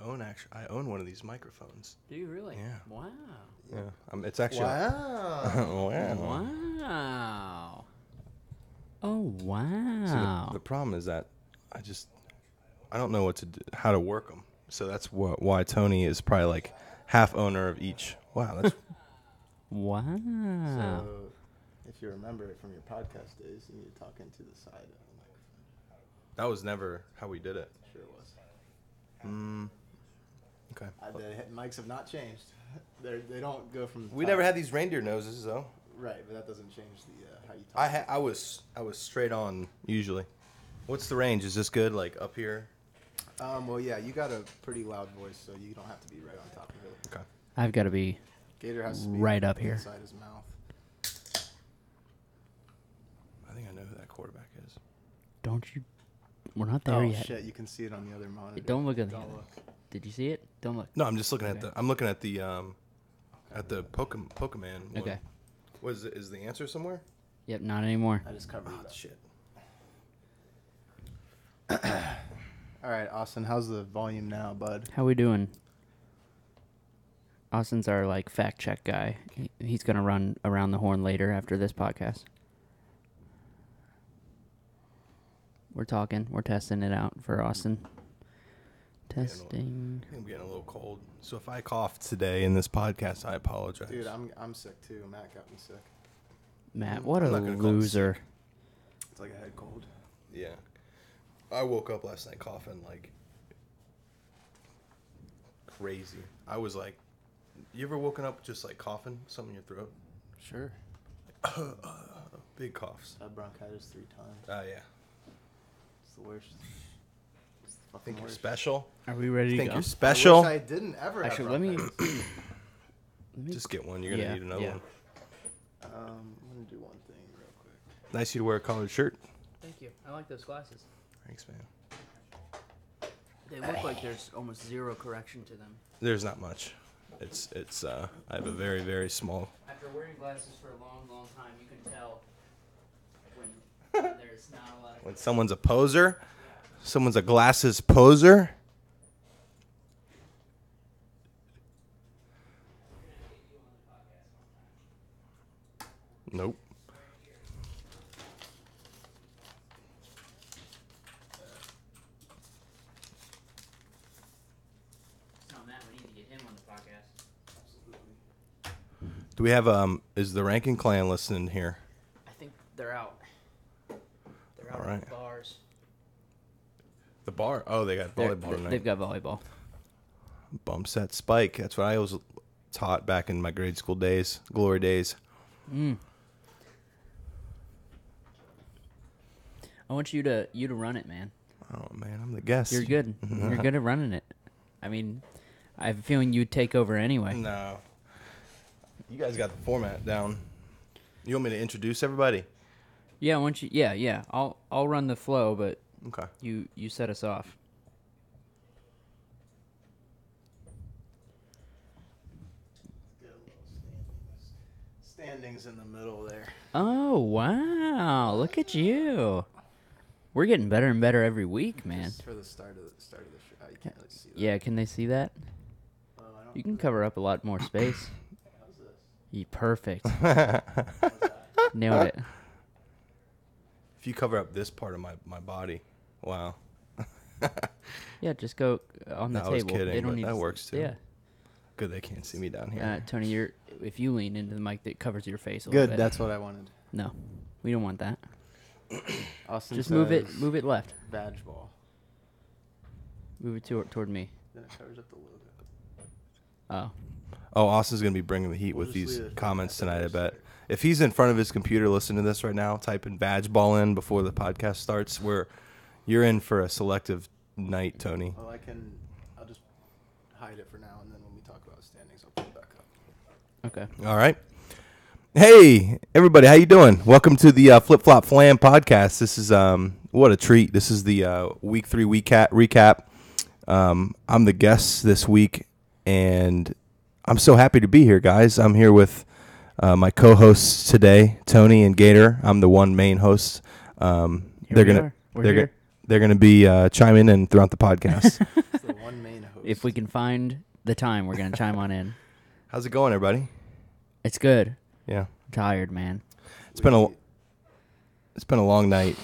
I own one of these microphones. Do you really? Yeah. Wow. Yeah. It's actually. Wow. Wow. Wow. Oh wow. See, the problem is that I don't know how to work them. So that's why Tony is probably like half owner of each. Wow. That's wow. So, if you remember it from your podcast days, you need to talk into the side of the microphone. that was never how we did it. Sure was. Okay. The mics have not changed. They don't go from. The We top. never had these reindeer noses though. Right, but that doesn't change the how you talk. I was straight on usually. What's the range? Is this good? Like up here? Well, yeah, you got a pretty loud voice, so you don't have to be right on top of it. Okay. I've got to be Gator has to be right up here. inside his mouth. I think I know who that quarterback is. Don't you? We're not there yet. Shit! You can see it on the other monitor. Don't look at the Don't other. look. Did you see it? Don't look. No, I'm just looking Okay. I'm looking at the Pokemon one. Okay. What is the answer somewhere? Yep. Not anymore. I just covered it up. Shit. All right, Austin, how's the volume now, bud? How we doing? Austin's our like fact check guy. He's gonna run around the horn later after this podcast. We're talking. We're testing it out for Austin. Testing. I think I'm getting a little cold. So if I cough today in this podcast, I apologize. Dude, I'm sick too. Matt got me sick. Matt, what a I'm not gonna call him loser. It's like a head cold. Yeah. I woke up last night coughing like crazy. I was like, you ever woken up just like coughing, something in your throat? Sure. Big coughs. I had bronchitis 3 times. Yeah. It's the worst. It's the I fucking think you're worst. special. Are we ready to Think go? you're special. I wish I didn't ever Actually, have let me bronchitis. Just get one. You're gonna need another one. I'm gonna do one thing real quick. Nice of you to wear a collared shirt. Thank you. I like those glasses. Thanks, man. They look like there's almost zero correction to them. There's not much. It's I have a very, very small. After wearing glasses for a long, long time, you can tell when there's not a lot of. When someone's a poser, someone's a glasses poser. Nope. No, Matt, we need to get him on the podcast. Do we have is the Rankin Clan listening here? I think they're out. They're out All at right. the bars. The bar. Oh, they got volleyball tonight. They've got volleyball. Bump set spike. That's what I was taught back in my grade school days, glory days. I want you to run it, man. Oh man, I'm the guest. You're good. You're good at running it. I mean, I have a feeling you'd take over anyway. No. You guys got the format down. You want me to introduce everybody? Yeah, once you. Yeah. I'll run the flow, but Okay. you set us off. Get a little standings in the middle there. Oh wow! Look at you. We're getting better and better every week, man. Just for the start of the show. You can't really see that. Yeah, can they see that? Oh, I don't You can cover up a lot more space. How's this? Perfect. How's that? Nailed it. If you cover up this part of my body, wow. Yeah, just go on the No, I table. was kidding, They don't but need that to works too. Yeah, Good, they can't see me down here. Tony, if you lean into the mic, that covers your face a little Good. bit. That's what I wanted. No, we don't want that. Austin Just move it left. Badge ball. Move it toward me. Then it covers up the logo. Oh, Oh, Austin's going to be bringing the heat We'll with just these leave it comments at the tonight, I very bet. start. If he's in front of his computer listening to this right now, typing badge ball in before the podcast starts, you're in for a selective night, Tony. Well, I'll just hide it for now, and then when we talk about standings, I'll put it back up. okay. All right. Hey, everybody, how you doing? Welcome to the Flip Flop Flam podcast. This is what a treat. This is the week 3 recap. I'm the guest this week, and I'm so happy to be here, guys. I'm here with my co-hosts today, Tony and Gator. I'm the one main host. They're gonna be chiming in throughout the podcast. It's the one main host. If we can find the time, we're gonna chime on in. How's it going, everybody? It's good. Yeah, I'm tired, man. it's been a long night.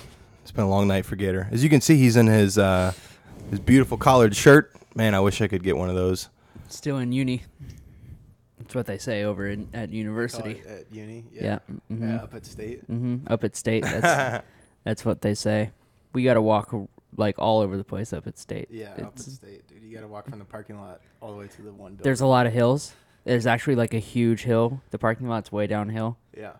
It's been a long night for Gator. As you can see, he's in his beautiful collared shirt. Man, I wish I could get one of those. Still in uni. That's what they say over at university. At uni. Yeah. Mm-hmm. Yeah, up at state. Mm-hmm. Up at state. That's what they say. We got to walk like all over the place up at state. Yeah, up at state, dude. You got to walk from the parking lot all the way to the one building. There's a lot of hills. There's actually like a huge hill. The parking lot's way downhill. Yeah.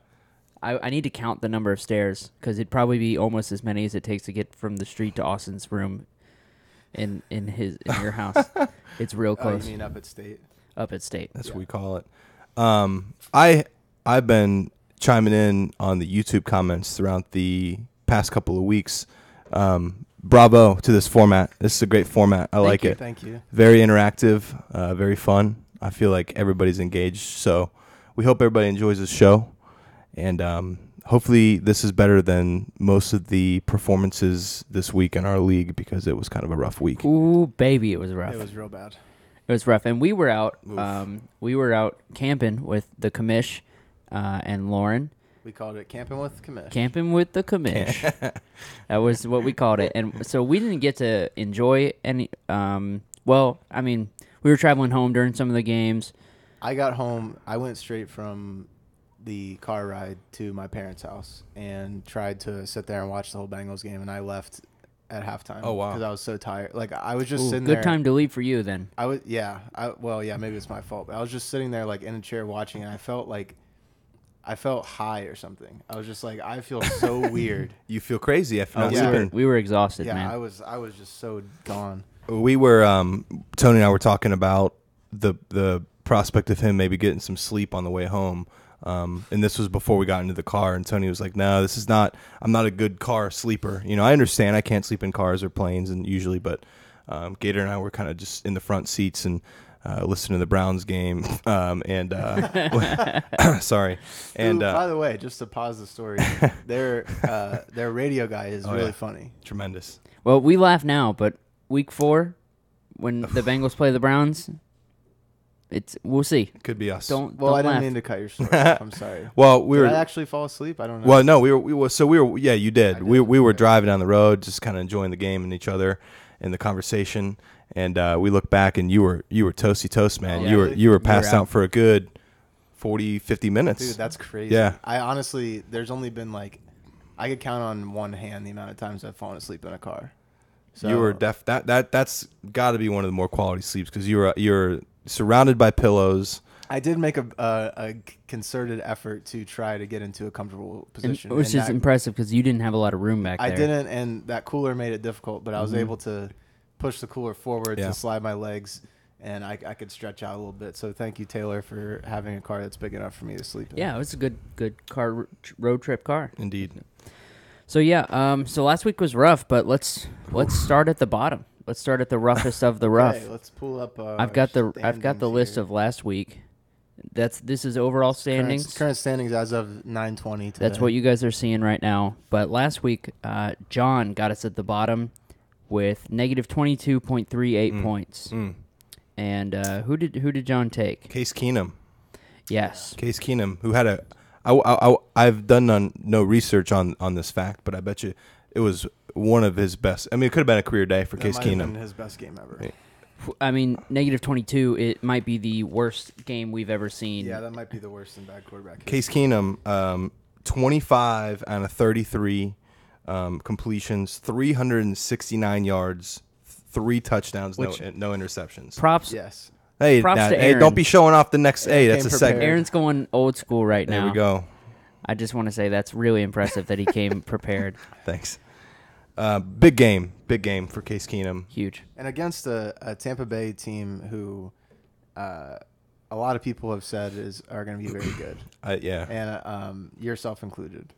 I need to count the number of stairs because it'd probably be almost as many as it takes to get from the street to Austin's room in your house. It's real close. Oh, you mean up at state? Up at state. That's what we call it. I've been chiming in on the YouTube comments throughout the past couple of weeks. Bravo to this format. This is a great format. I like it. Thank you. Very interactive, very fun. I feel like everybody's engaged. So we hope everybody enjoys this show. And hopefully this is better than most of the performances this week in our league because it was kind of a rough week. Ooh, baby, it was rough. It was real bad. It was rough, and we were out. Oof. We were out camping with the commish and Lauren. We called it Camping with Commish. Camping with the commish. That was what we called it, and so we didn't get to enjoy any. Well, I mean, we were traveling home during some of the games. I got home. I went straight from the car ride to my parents' house and tried to sit there and watch the whole Bengals game, and I left at halftime. Oh, wow. Because I was so tired. Like, I was just Ooh, sitting good there. time to leave for you then. I was, yeah. Maybe it's my fault, but I was just sitting there, like, in a chair watching, and I felt high or something. I was just like, I feel so weird. You feel crazy after not Yeah. sleeping. We were exhausted, Yeah, man. I was just so gone. We were Tony and I were talking about the prospect of him maybe getting some sleep on the way home. And this was before we got into the car, and Tony was like, "No, I'm not a good car sleeper. You know, I understand I can't sleep in cars or planes, and usually, but Gator and I were kind of just in the front seats and listening to the Browns game. Sorry. And by the way, just to pause the story, their radio guy is really funny. Tremendous. Well, we laugh now, but week 4, when the Bengals play the Browns, we'll see. Could be us. Don't I didn't laugh. mean to cut your story off. I'm sorry. Well, Did I actually fall asleep? I don't know. Well, no, we were. Yeah, you did. I did. We were Okay. driving down the road, just kind of enjoying the game and each other and the conversation. And we look back, and you were toasty toast, man. Oh, you yeah. were you were passed out. out for a good 40, 50 minutes. Dude, that's crazy. Yeah. I honestly, there's only been like, I could count on one hand the amount of times I've fallen asleep in a car. So You were that's got to be one of the more quality sleeps because you're surrounded by pillows. I did make a concerted effort to try to get into a comfortable position. Which and is that- impressive because you didn't have a lot of room back there. I didn't, and that cooler made it difficult, but I was able to push the cooler forward Yeah. to slide my legs, and I could stretch out a little bit. So thank you, Taylor, for having a car that's big enough for me to sleep in. Yeah, it was a good car road trip car. Indeed. So yeah, so last week was rough, but let's start at the bottom. Let's start at the roughest of the rough. Okay, let's pull up. I've got the list of last week. This is overall standings. Current standings as of 9:20. That's what you guys are seeing right now. But last week, John got us at the bottom with negative 22.38 points. And who did John take? Case Keenum. Yes. Case Keenum, who had I've done no research on this fact, but I bet you it was one of his best. I mean, it could have been a career day for Case Keenum. His best game ever. Yeah. I mean, negative 22, it might be the worst game we've ever seen. Yeah, that might be the worst in bad quarterback. Case Keenum, 25 out of 33 completions, 369 yards, 3 touchdowns, no interceptions. Props. Yes. Hey, props to hey, Aaron. don't be showing off the next. Hey, that's a came segment. prepared. Aaron's going old school right now. There we go. I just want to say that's really impressive that he came prepared. Thanks. Big game for Case Keenum. Huge. And against a Tampa Bay team who a lot of people have said are going to be very good, Yeah. and yourself included.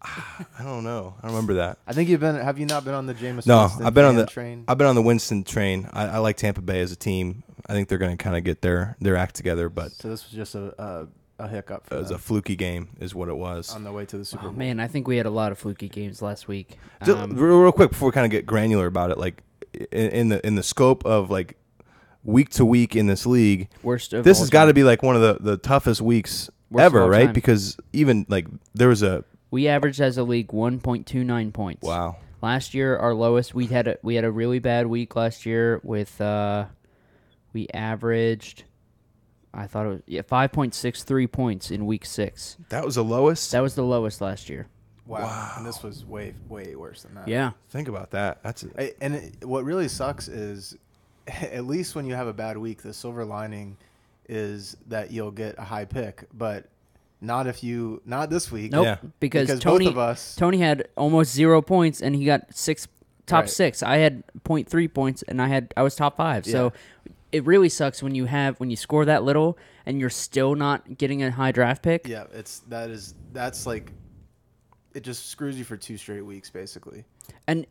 I don't know. I don't remember that. I think have you not been on the Jameis No, Winston I've been on fan the train? I've been on the Winston train. I like Tampa Bay as a team. I think they're going to kind of get their act together, but So this was just a hiccup it for was a them fluky game, is what it was. on the way to the Super Oh, Bowl. man, I think we had a lot of fluky games last week. Real quick before we kind of get granular about it, like in the scope of like week to week in this league. Worst of This all has got to time. be like one of the toughest weeks Worst of ever, all right? time. Because even like there was a We averaged as a league 1.29 points. wow. Last year, our lowest. We had a really bad week last year with we averaged. I thought it was 5.63 points in week 6. That was the lowest. That was the lowest last year. Wow. And this was way worse than that. Yeah. Think about that. That's What really sucks is, at least when you have a bad week, the silver lining is that you'll get a high pick, but not this week. Nope. Yeah. Because Because Tony both of us- Tony had almost 0 points and he got top Right. 6. I had 0.3 points and I was top 5. So it really sucks when you score that little and you're still not getting a high draft pick. Yeah, that's like, it just screws you for 2 straight weeks, basically. And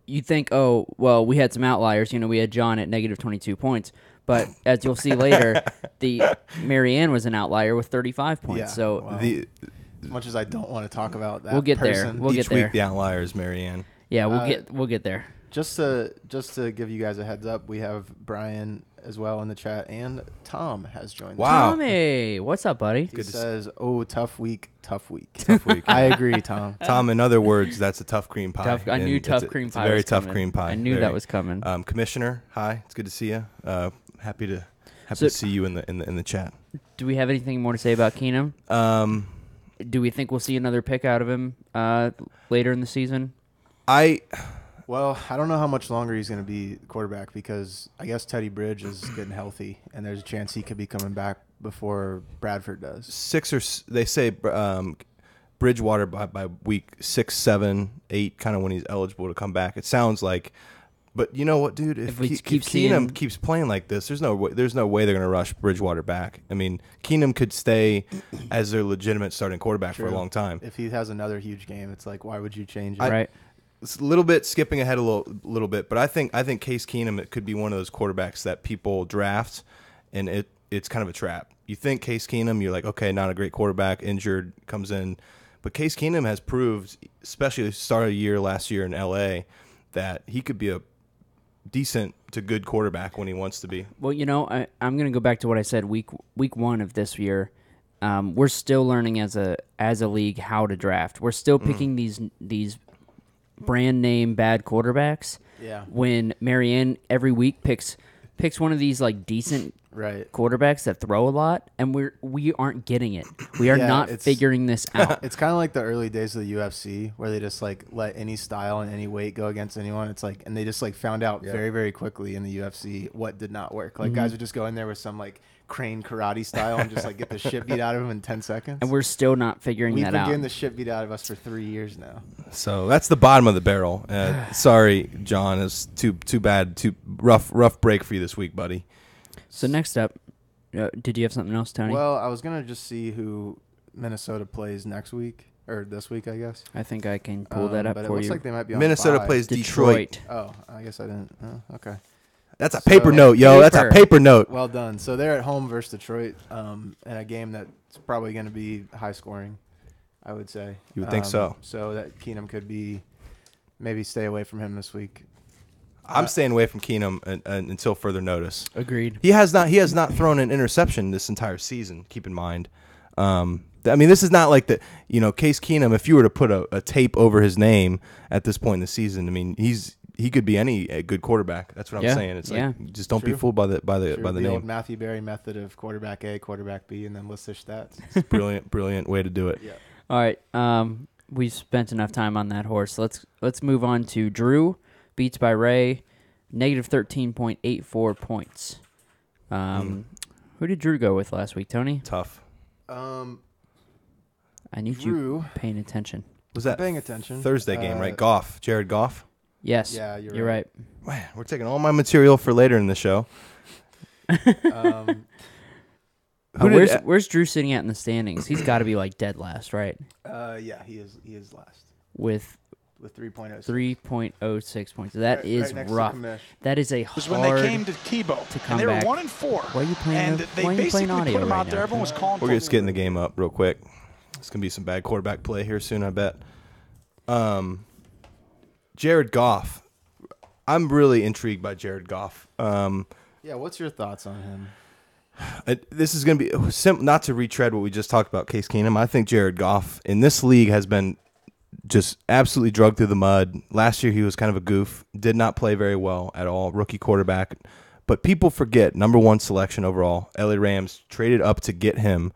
you think, oh, well, we had some outliers. We had John at negative 22 points. But as you'll see later, the Marianne was an outlier with 35 points. Yeah, So wow. As much as I don't want to talk about that, We'll get there. person, We'll each get there. week the outliers, Marianne. yeah, we'll get there. Just to give you guys a heads up, we have Brian as well in the chat, and Tom has joined. Wow. Tommy, what's up, buddy? He says, tough week. Tough week. I agree, Tom. Tom, in other words, that's a tough cream pie. I knew And tough it's cream it's pie a very was tough coming. cream pie. I knew that was coming. Commissioner, hi. It's good to see you. Happy to So- see you in the chat. Do we have anything more to say about Keenum? Do we think we'll see another pick out of him later in the season? Well, I don't know how much longer he's going to be quarterback, because I guess Teddy Bridge is getting healthy, and there's a chance he could be coming back before Bradford does. They say Bridgewater by week 6, 7, 8, kind of when he's eligible to come back. It sounds like, but you know what, dude? If we keep Keenum seeing- keeps playing like this, there's no way they're going to rush Bridgewater back. I mean, Keenum could stay as their legitimate starting quarterback for a True. long time. If he has another huge game, it's like, why would you change it? Right. It's a little bit skipping ahead a little bit, but I think Case Keenum, it could be one of those quarterbacks that people draft, and it's kind of a trap. You think Case Keenum, you're like, okay, not a great quarterback, injured, comes in, but Case Keenum has proved, especially the start of the year last year in L.A., that he could be a decent to good quarterback when he wants to be. Well, I'm going to go back to what I said week 1 of this year. We're still learning as a league how to draft. We're still picking these brand name bad quarterbacks. Yeah. When Marianne every week picks one of these like decent Right. quarterbacks that throw a lot, and we aren't getting it. We are Yeah, not it's- figuring this out. It's kind of like the early days of the UFC, where they just like let any style and any weight go against anyone. It's like, and they just like found out very, very quickly in the UFC what did not work. Like guys would just go in there with some like crane karate style and just like get the shit beat out of them in 10 seconds. And we're still not figuring We've that been out. getting the shit beat out of us for 3 years now. So that's the bottom of the barrel. Sorry, John, it's too bad, too rough break for you this week, buddy. So next up, did you have something else, Tony? Well, I was gonna just see who Minnesota plays next week, or this week, I guess. I think I can pull that up but for it looks you. like they might be on Minnesota 5. plays Detroit. Oh, I guess I didn't. Oh, okay. That's a paper note, yo. That's a Paper. paper note. Well done. So they're at home versus Detroit, in a game that's probably going to be high scoring, I would say. You would think so. So that Keenum could be, maybe stay away from him this week. I'm staying away from Keenum until further notice. Agreed. He has not thrown an interception this entire season. Keep in mind. I mean, this is not like Case Keenum. If you were to put a tape over his name at this point in the season, I mean, he could be a good quarterback. That's what I'm saying. It's like, just don't be True. fooled by the The name. old Matthew Berry method of quarterback A, quarterback B, and then list their stats. It's brilliant way to do it. Yeah. All right. We've spent enough time on that horse. Let's move on to Drew. Beats by Ray. Negative 13.84 points. Who did Drew go with last week, Tony? Tough. I need Drew, you paying attention. Was that paying attention. Thursday game, right? Goff, Jared Goff. Yes. Yeah, you're right. Man, we're taking all my material for later in the show. Who did- Where's Drew sitting at in the standings? He's got to be like dead last, right? Yeah, he is last with with 3.06. 3.06 points. That is right next to rough. Kamish. That is a It was hard. when they came to Tebow, to come and they were back. 1-4. Why are you playing? And the, they why are you basically playing audio put him right out there. now? Everyone was calling We're for just getting the game up real quick. It's gonna be some bad quarterback play here soon, I bet. Jared Goff. I'm really intrigued by Jared Goff. Yeah, what's your thoughts on him? This is going to be not to retread what we just talked about, Case Keenum. I think Jared Goff in this league has been just absolutely drugged through the mud. Last year he was kind of a goof, did not play very well at all, rookie quarterback. But people forget, number 1 selection overall, LA Rams traded up to get him.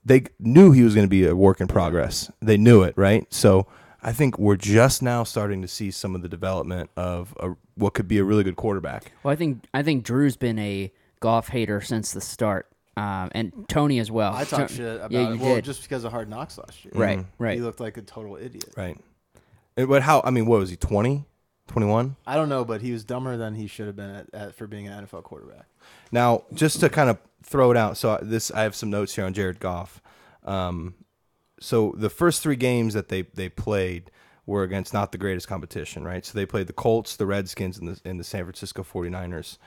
They knew he was going to be a work in progress. They knew it, right? So I think we're just now starting to see some of the development of what could be a really good quarterback. Well, I think Drew's been a Goff hater since the start, and Tony as well. I talked shit about you it. Well, did. just because of Hard Knocks last year. Right, right. He looked like a total idiot. Right. But how? I mean, what was he? 20, 21? I don't know, but he was dumber than he should have been for being an NFL quarterback. Now, just to kind of throw it out, so I have some notes here on Jared Goff. So the first 3 games that they played were against not the greatest competition, right? So they played the Colts, the Redskins, and the San Francisco 49ers.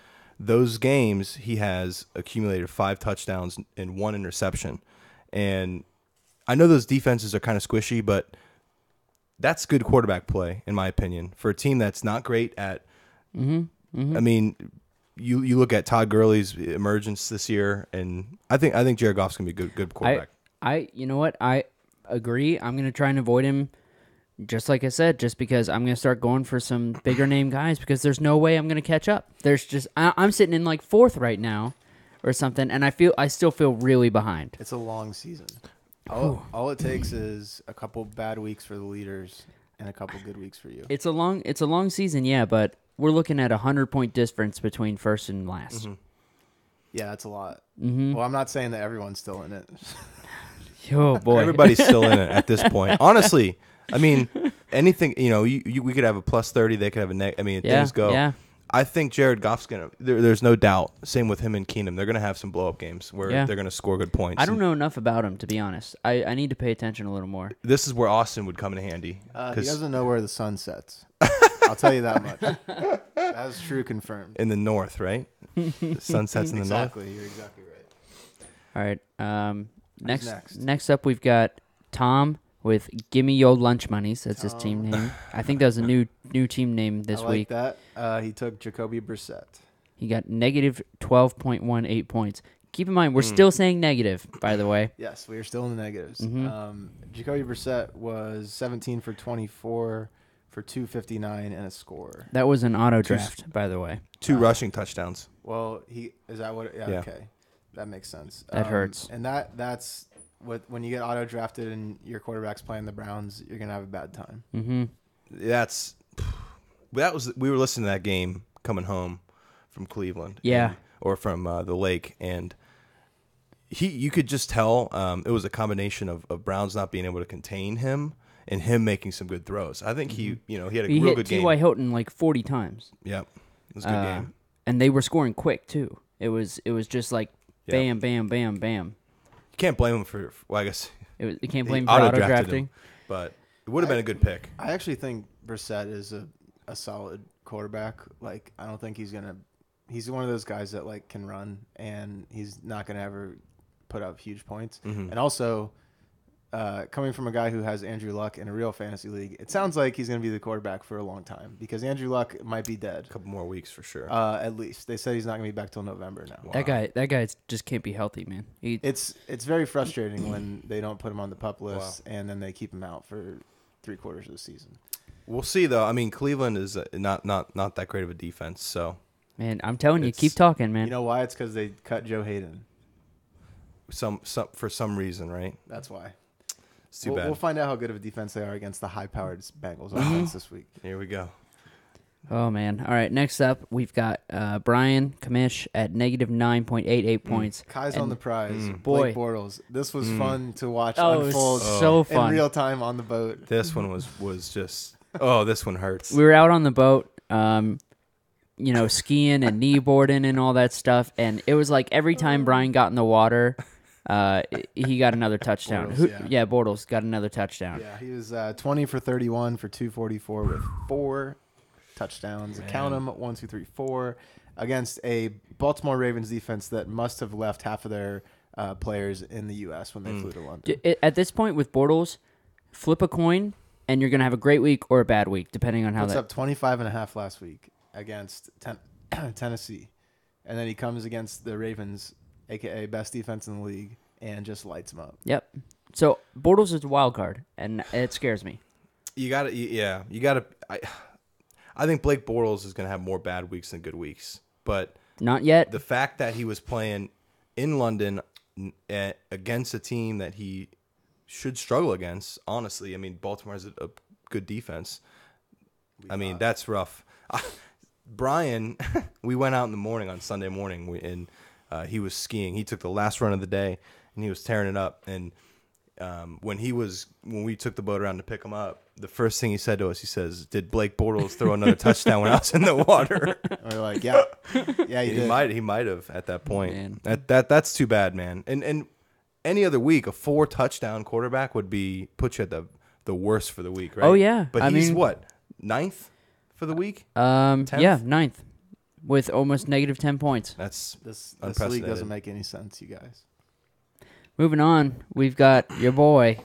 Those games, he has accumulated 5 touchdowns and 1 interception. And I know those defenses are kind of squishy, but that's good quarterback play, in my opinion, for a team that's not great at. I mean, you look at Todd Gurley's emergence this year, and I think Jared Goff's gonna be a good quarterback. You know what? I agree. I'm gonna try and avoid him. Just like I said, just because I'm going to start going for some bigger name guys because there's no way I'm going to catch up. I'm sitting in like 4th right now or something, and I still feel really behind. It's a long season. All it takes is a couple bad weeks for the leaders and a couple good weeks for you. It's a long season, yeah, but we're looking at 100-point difference between first and last. Mm-hmm. Yeah, that's a lot. Mm-hmm. Well, I'm not saying that everyone's still in it. Oh boy, everybody's still in it at this point. Honestly. I mean, anything, we could have a plus 30, they could have a negative. I mean, things go. Yeah. I think Jared Goff's going to, there's no doubt, same with him and Keenum, they're going to have some blow-up games where they're going to score good points. I don't know enough about him, to be honest. I need to pay attention a little more. This is where Austin would come in handy. He doesn't know where the sun sets. I'll tell you that much. That is true, confirmed. In the north, right? The sun sets in the north. Exactly, you're exactly right. All right. Next up, we've got Tom with Gimme Yo Lunch Monies. That's his team name. I think that was a new team name this week. I like that. He took Jacoby Brissett. He got negative 12.18 points. Keep in mind, we're still saying negative, by the way. Yes, we are still in the negatives. Mm-hmm. Jacoby Brissett was 17 for 24 for 259 and a score. That was an auto draft, by the way. 2 rushing touchdowns. Well, is that what? Yeah, okay. That makes sense. That hurts. And that's when you get auto drafted and your quarterback's playing the Browns, you're gonna have a bad time. Mm-hmm. We were listening to that game coming home from Cleveland, or from the lake, and you could just tell it was a combination of Browns not being able to contain him and him making some good throws. I think he had a real good game. T.Y. Hilton like 40 times. Yep, it was a good game, and they were scoring quick too. It was just like bam, bam, bam, bam. Can't blame him for. Well, I guess you can't blame him for auto drafting, but it would have been a good pick. I actually think Brissett is a solid quarterback. Like, I don't think he's one of those guys that like can run, and he's not gonna ever put up huge points. Mm-hmm. And also, coming from a guy who has Andrew Luck in a real fantasy league, it sounds like he's going to be the quarterback for a long time because Andrew Luck might be dead. A couple more weeks for sure. At least they said he's not going to be back till November now. Wow. That guy just can't be healthy, man. It's very frustrating when they don't put him on the PUP list and then they keep him out for 3/4 of the season. We'll see though. I mean, Cleveland is not that great of a defense. So, man, I'm telling you, keep talking, man. You know why? It's because they cut Joe Hayden. For some reason, right? That's why. It's too bad. We'll find out how good of a defense they are against the high-powered Bengals offense this week. Here we go. Oh, man. All right, next up, we've got Brian Kamish at negative 9.88 points. Kai's on the prize. Boy. Blake Bortles. This was fun to watch unfold. It was so fun. In real time on the boat. This one was just, this one hurts. We were out on the boat, skiing and kneeboarding and all that stuff, and it was like every time Brian got in the water, he got another touchdown. Bortles, Bortles got another touchdown. Yeah, he was 20 for 31 for 244 with 4 touchdowns. Man. Count them, 1, 2, 3, 4, against a Baltimore Ravens defense that must have left half of their players in the U.S. when they flew to London. At this point with Bortles, flip a coin, and you're going to have a great week or a bad week, depending on how Puts up 25.5 last week against Tennessee. and then he comes against the Ravens, aka best defense in the league, and just lights them up. Yep. So Bortles is a wild card, and it scares me. You got to, yeah. You got to. I think Blake Bortles is going to have more bad weeks than good weeks, but not yet. The fact that he was playing in London against a team that he should struggle against, honestly, I mean, Baltimore has a good defense. That's rough. Brian, we went out in the morning on Sunday morning, and he was skiing. He took the last run of the day, and he was tearing it up. And when we took the boat around to pick him up, the first thing he said to us, he says, "Did Blake Bortles throw another touchdown when I was in the water?" We're like, yeah, he did. He might have at that point. Man. That's too bad, man. And any other week, a 4-touchdown quarterback would put you at the worst for the week, right? Oh yeah, but he's what, 9th for the week? 10th? Yeah, 9th with almost negative 10 points. This league doesn't make any sense, you guys. Moving on, we've got your boy,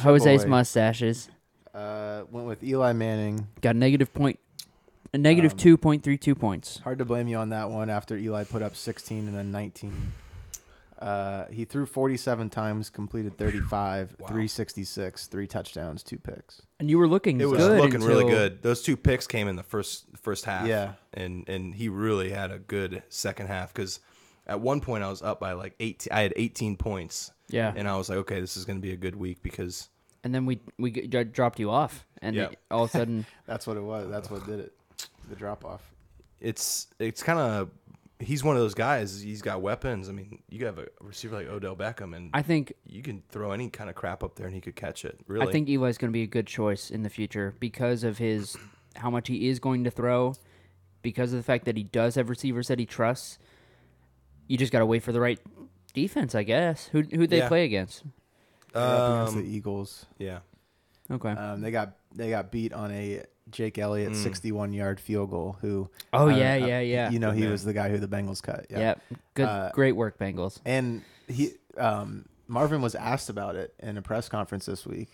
Jose's mustaches. Went with Eli Manning. Got negative 2.32 points. Hard to blame you on that one after Eli put up 16 and then 19. He threw 47 times, completed 35, 366, 3 touchdowns, 2 picks. And you were looking It was looking really good. Those 2 picks came in the first half. Yeah. And he really had a good second half because at one point I was up by like 18. I had 18 points. Yeah. And I was like, okay, this is going to be a good week because. And then we dropped you off, and all of a sudden. That's what it was. That's what did it. The drop off. It's kind of. He's one of those guys. He's got weapons. I mean, you have a receiver like Odell Beckham, and I think you can throw any kind of crap up there, and he could catch it. Really, I think Eli's going to be a good choice in the future because of how much he is going to throw, because of the fact that he does have receivers that he trusts. You just got to wait for the right defense, I guess. Who'd they play against? Against the Eagles. Yeah. Okay. They got beat on a Jake Elliott 61-yard field goal. Who? Oh yeah. You know, he was the guy who the Bengals cut. Yeah. Good, great work, Bengals. And Marvin was asked about it in a press conference this week,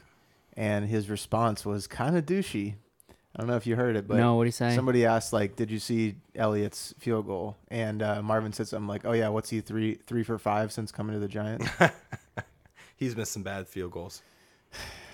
and his response was kind of douchey. I don't know if you heard it, but no, what did he say? Somebody asked, like, "Did you see Elliott's field goal?" And Marvin said something like, "Oh yeah, what's he 3 for 5 since coming to the Giants?" He's missed some bad field goals.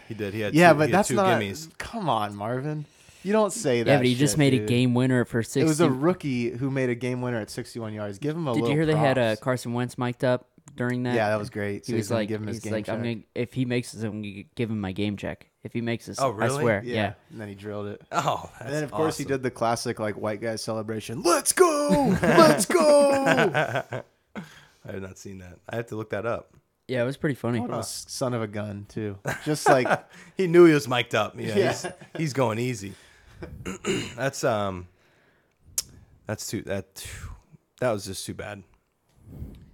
He did. He had that's 2 not. gimmies. Come on, Marvin. You don't say that. Yeah, but he just made dude. a game winner for 60. It was a rookie who made a game winner at 61 yards. Give him a little. Did you hear props. they had Carson Wentz mic'd up during that? Yeah, that was great. So he was like, give him his game check. if he makes this, I'm gonna give him my game check. If he makes this, oh really? I swear. Yeah. And then he drilled it. Oh, that's and then of course he awesome. did the classic like white guy celebration. Let's go, let's go. I have not seen that. I have to look that up. Yeah, it was pretty funny. What a son of a gun too. Just like he knew he was mic'd up. Yeah. He's going easy. That was just too bad.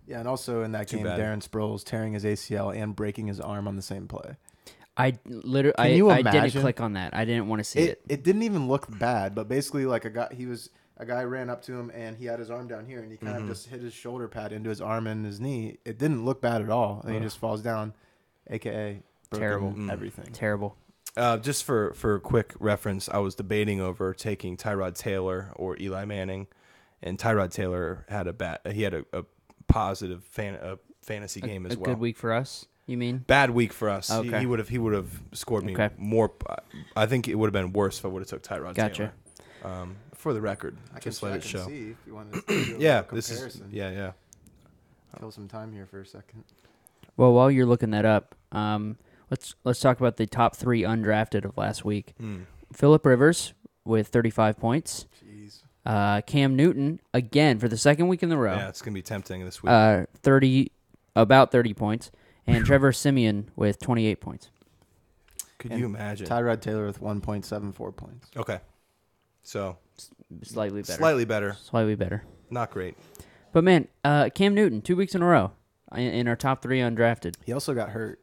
Yeah, and also in that game, Darren Sproles tearing his ACL and breaking his arm on the same play. I didn't click on that. I didn't want to see it. It didn't even look bad, but basically like a guy ran up to him and he had his arm down here and he kind of just hit his shoulder pad into his arm and his knee. It didn't look bad at all. And he just falls down, aka terrible everything. Terrible. Just for quick reference, I was debating over taking Tyrod Taylor or Eli Manning, and Tyrod Taylor had a positive fantasy game as well. A good week for us, you mean? Bad week for us. Okay. He would have scored me more. I think it would have been worse if I would have took Tyrod Gotcha. Taylor. For the record, just let it show. See if you want to do yeah, this is yeah. Kill some time here for a second. Well, while you're looking that up, let's talk about the top 3 undrafted of last week. Phillip Rivers with 35 points. Jeez. Cam Newton again for the second week in a row. Yeah, it's gonna be tempting this week. 30 points, and Trevor Siemian with 28 points. Could you imagine? Tyrod Taylor with 1.74 points. Okay, so slightly better. Slightly better. Not great. But man, Cam Newton 2 weeks in a row in our top 3 undrafted. He also got hurt.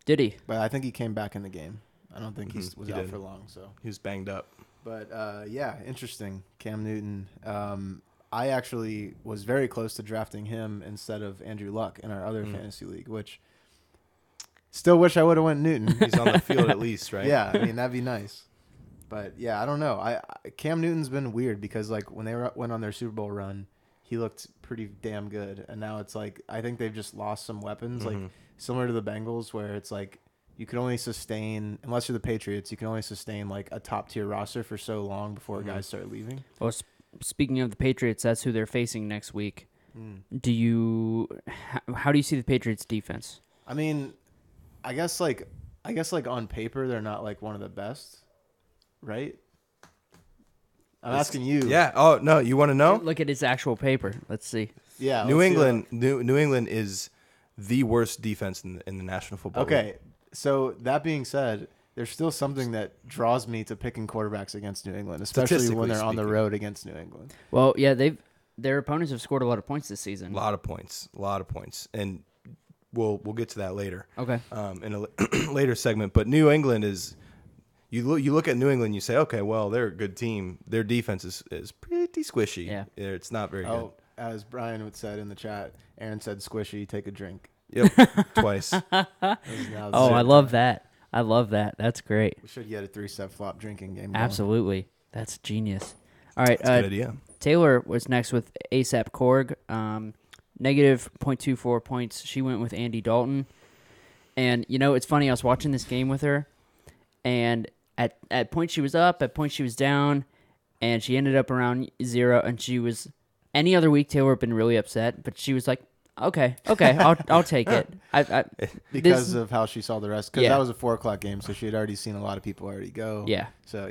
Did he? But I think he came back in the game. I don't think he was out for long. So he was banged up. But yeah, interesting. Cam Newton. I actually was very close to drafting him instead of Andrew Luck in our other fantasy league, which still wish I would have went Newton. He's on the field at least, right? Yeah, I mean that'd be nice. But yeah, I don't know. Cam Newton's been weird because like when they went on their Super Bowl run, he looked pretty damn good. And now it's like I think they've just lost some weapons, like similar to the Bengals, where it's like you can only sustain, unless you're the Patriots, you can only sustain like a top tier roster for so long before guys start leaving. Well, speaking of the Patriots, that's who they're facing next week. How do you see the Patriots defense? I mean, I guess like on paper they're not like one of the best, right? I'm asking you. Yeah. Oh no, you want to know? Look at his actual paper. Let's see. Yeah. New England is the worst defense in the National Football League. Okay. So that being said, there's still something that draws me to picking quarterbacks against New England, especially when they're on the road against New England. Well, yeah, their opponents have scored a lot of points this season. A lot of points, and we'll get to that later. Okay. In a later segment, but New England is. You look at New England, you say, okay, well, they're a good team. Their defense is pretty squishy. Yeah. It's not very good. Oh, as Brian would said in the chat, Aaron said, "Squishy, take a drink." Yep, twice. I love that. I love that. That's great. We should get a 3-step flop drinking game. Absolutely. That's genius. All right. That's a good idea. Taylor was next with ASAP Korg. Negative 0.24 points. She went with Andy Dalton. And, it's funny. I was watching this game with her, and at points she was up, at points she was down, and she ended up around 0. And she was, any other week, Taylor would have been really upset, but she was like, okay, I'll take it. Because of how she saw the rest. Because that was a 4:00 game, so she had already seen a lot of people already go. Yeah. So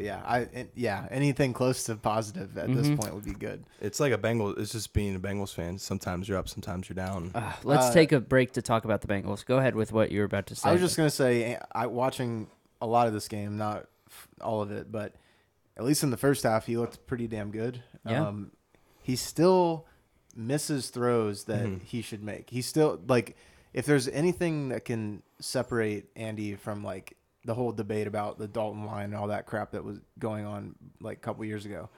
anything close to positive at this point would be good. It's like it's just being a Bengals fan. Sometimes you're up, sometimes you're down. Let's take a break to talk about the Bengals. Go ahead with what you were about to say. I was just gonna say, watching a lot of this game, not all of it, but at least in the first half, he looked pretty damn good. Yeah. He still misses throws that he should make. He's still like, if there's anything that can separate Andy from like the whole debate about the Dalton line and all that crap that was going on like a couple years ago,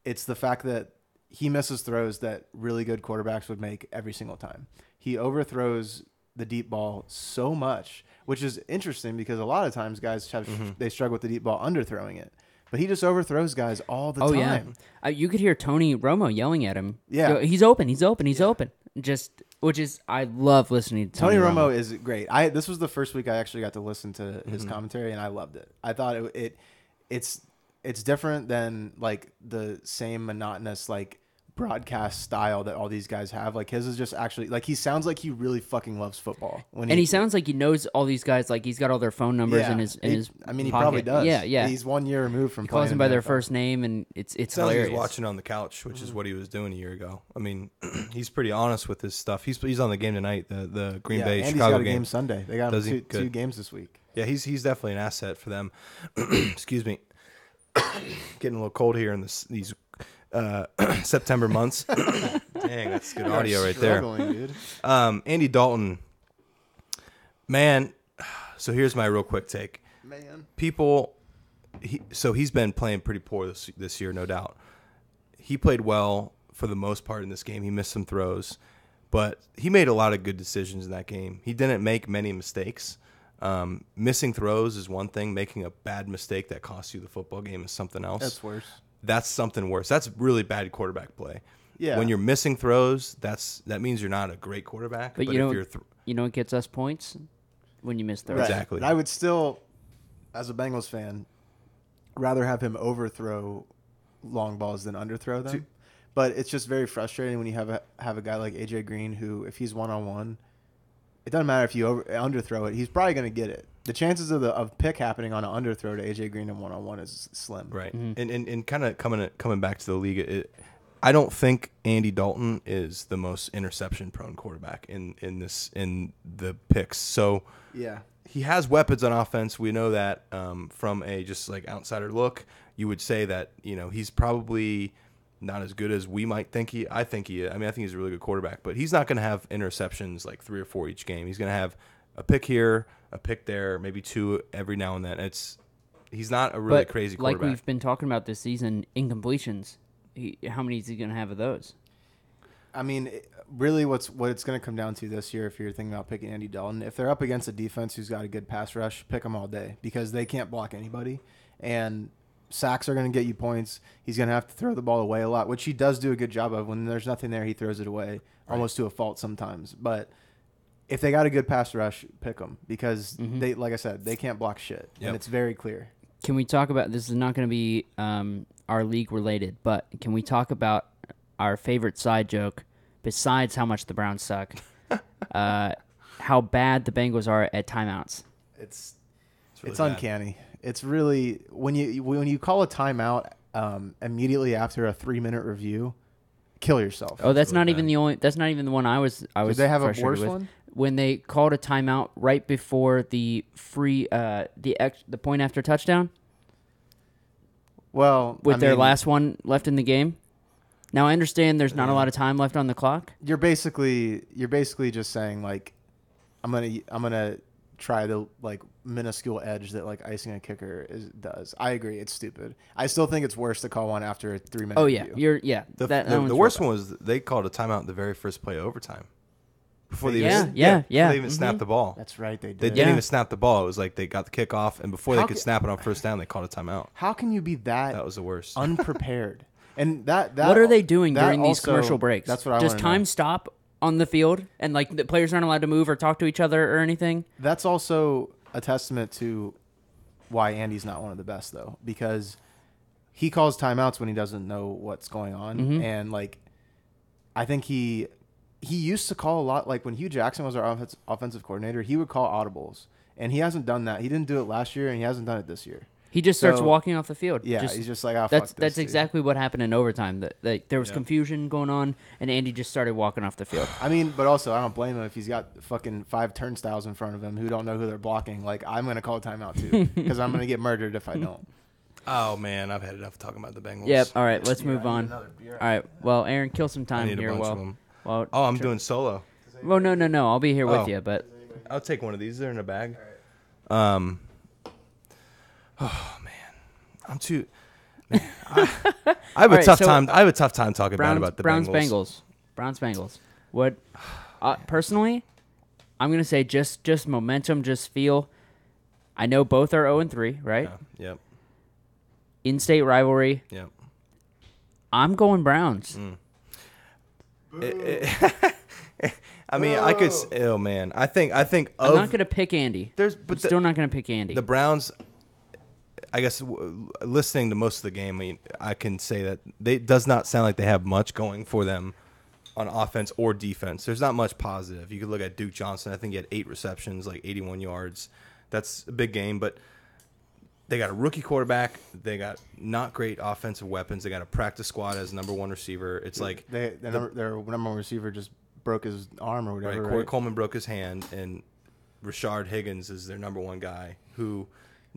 it's the fact that he misses throws that really good quarterbacks would make every single time. He overthrows the deep ball so much, which is interesting because a lot of times guys they struggle with the deep ball underthrowing it. But he just overthrows guys all the time. Yeah. You could hear Tony Romo yelling at him. Yeah. He's open. I love listening to Tony Romo is great. This was the first week I actually got to listen to his commentary, and I loved it. I thought it's different than like the same monotonous like broadcast style that all these guys have. Like his is just actually like, he sounds like he really fucking loves football. He sounds like he knows all these guys. Like he's got all their phone numbers in his I mean, he pocket. probably does. Yeah. He's 1 year removed from. He calls them by their NFL. first name, and it's Sounds hilarious. like he's watching on the couch, which is what he was doing a year ago. I mean, he's pretty honest with his stuff. He's on the game tonight, the Green Bay Andy's Chicago got a game Sunday. They got two games this week. Yeah, he's definitely an asset for them. Excuse me, getting a little cold here in these September months. Dang, that's good audio right there. Dude. Andy Dalton, man. So here's my real quick take. Man, he's been playing pretty poor this year, no doubt. He played well for the most part in this game. He missed some throws, but he made a lot of good decisions in that game. He didn't make many mistakes. Missing throws is one thing. Making a bad mistake that costs you the football game is something else. that's worse. That's something worse. That's really bad quarterback play. Yeah. When you're missing throws, that means you're not a great quarterback. But if you're you know what gets us points? When you miss throws. Right. Exactly. And I would still, as a Bengals fan, rather have him overthrow long balls than underthrow them. But it's just very frustrating when you have a guy like AJ Green who, if he's one-on-one, it doesn't matter if you underthrow it. He's probably going to get it. The chances of pick happening on an underthrow to AJ Green in one-on-one is slim. Right. Mm-hmm. And kind of coming back to the league, I don't think Andy Dalton is the most interception-prone quarterback in the picks. So yeah, he has weapons on offense. We know that from a just like outsider look. You would say that he's probably not as good as we might think he. I think he's a really good quarterback, but he's not going to have interceptions like 3 or 4 each game. He's going to have a pick here, a pick there, maybe 2 every now and then. He's not a really crazy quarterback. Like we've been talking about this season, incompletions. How many is he going to have of those? I mean, really what it's going to come down to this year, if you're thinking about picking Andy Dalton, if they're up against a defense who's got a good pass rush, pick them all day because they can't block anybody. And sacks are going to get you points. He's going to have to throw the ball away a lot, which he does do a good job of. When there's nothing there, he throws it away almost to a fault sometimes. But if they got a good pass rush, pick them because they, like I said, they can't block shit, and it's very clear. Can we talk about this? Is not going to be our league related, but can we talk about our favorite side joke besides how much the Browns suck? How bad the Bengals are at timeouts. It's uncanny. It's really when you call a timeout immediately after a 3-minute review, kill yourself. Oh, that's not even the only. That's not even the one I was. Did they have a worse one? When they called a timeout right before the the point after touchdown. Well, with their last one left in the game. Now I understand there's not a lot of time left on the clock. You're basically just saying like, I'm gonna try the like minuscule edge that like icing a kicker does. I agree, it's stupid. I still think it's worse to call one after a 3-minute. Oh yeah, review. The worst one was they called a timeout the very first play of overtime. Before they even snapped the ball. That's right, they did. They didn't even snap the ball. It was like they got the kickoff, and before they could snap it on first down, they called a timeout. How can you be that was the worst. Unprepared? And that what are they doing during these also, commercial breaks? That's what I Does time stop on the field, and like the players aren't allowed to move or talk to each other or anything? That's also a testament to why Andy's not one of the best, though, because he calls timeouts when he doesn't know what's going on, and like I think he used to call a lot. Like when Hugh Jackson was our offensive coordinator, he would call audibles, and he hasn't done that. He didn't do it last year, and he hasn't done it this year. He just starts walking off the field. Yeah, he's just like, that's exactly what happened in overtime. That there was confusion going on, and Andy just started walking off the field. I mean, but also I don't blame him if he's got fucking 5 turnstiles in front of him who don't know who they're blocking. Like I'm gonna call a timeout too because I'm gonna get murdered if I don't. Oh man, I've had enough talking about the Bengals. Yep. All right, let's move on. All right. Well, Aaron, kill some time here. Well, I'm doing solo. Well, no. I'll be here with you, but I'll take one of these. They're in a bag. Oh man, I'm too. Man, I have a tough time. I have a tough time talking bad about the Bengals. Browns Bengals. What? Personally, I'm gonna say just momentum, just feel. I know both are 0-3, right? Yeah, yep. In-state rivalry. Yep. I'm going Browns. I mean, I could. Oh man, I think. I'm not gonna pick Andy. Still not gonna pick Andy. The Browns. I guess listening to most of the game, I can say that it does not sound like they have much going for them on offense or defense. There's not much positive. You could look at Duke Johnson. I think he had 8 receptions, like 81 yards. That's a big game, but they got a rookie quarterback. They got not great offensive weapons. They got a practice squad as number 1 receiver. It's like their number 1 receiver just broke his arm or whatever. Right, Corey Coleman broke his hand, and Rashard Higgins is their number 1 guy who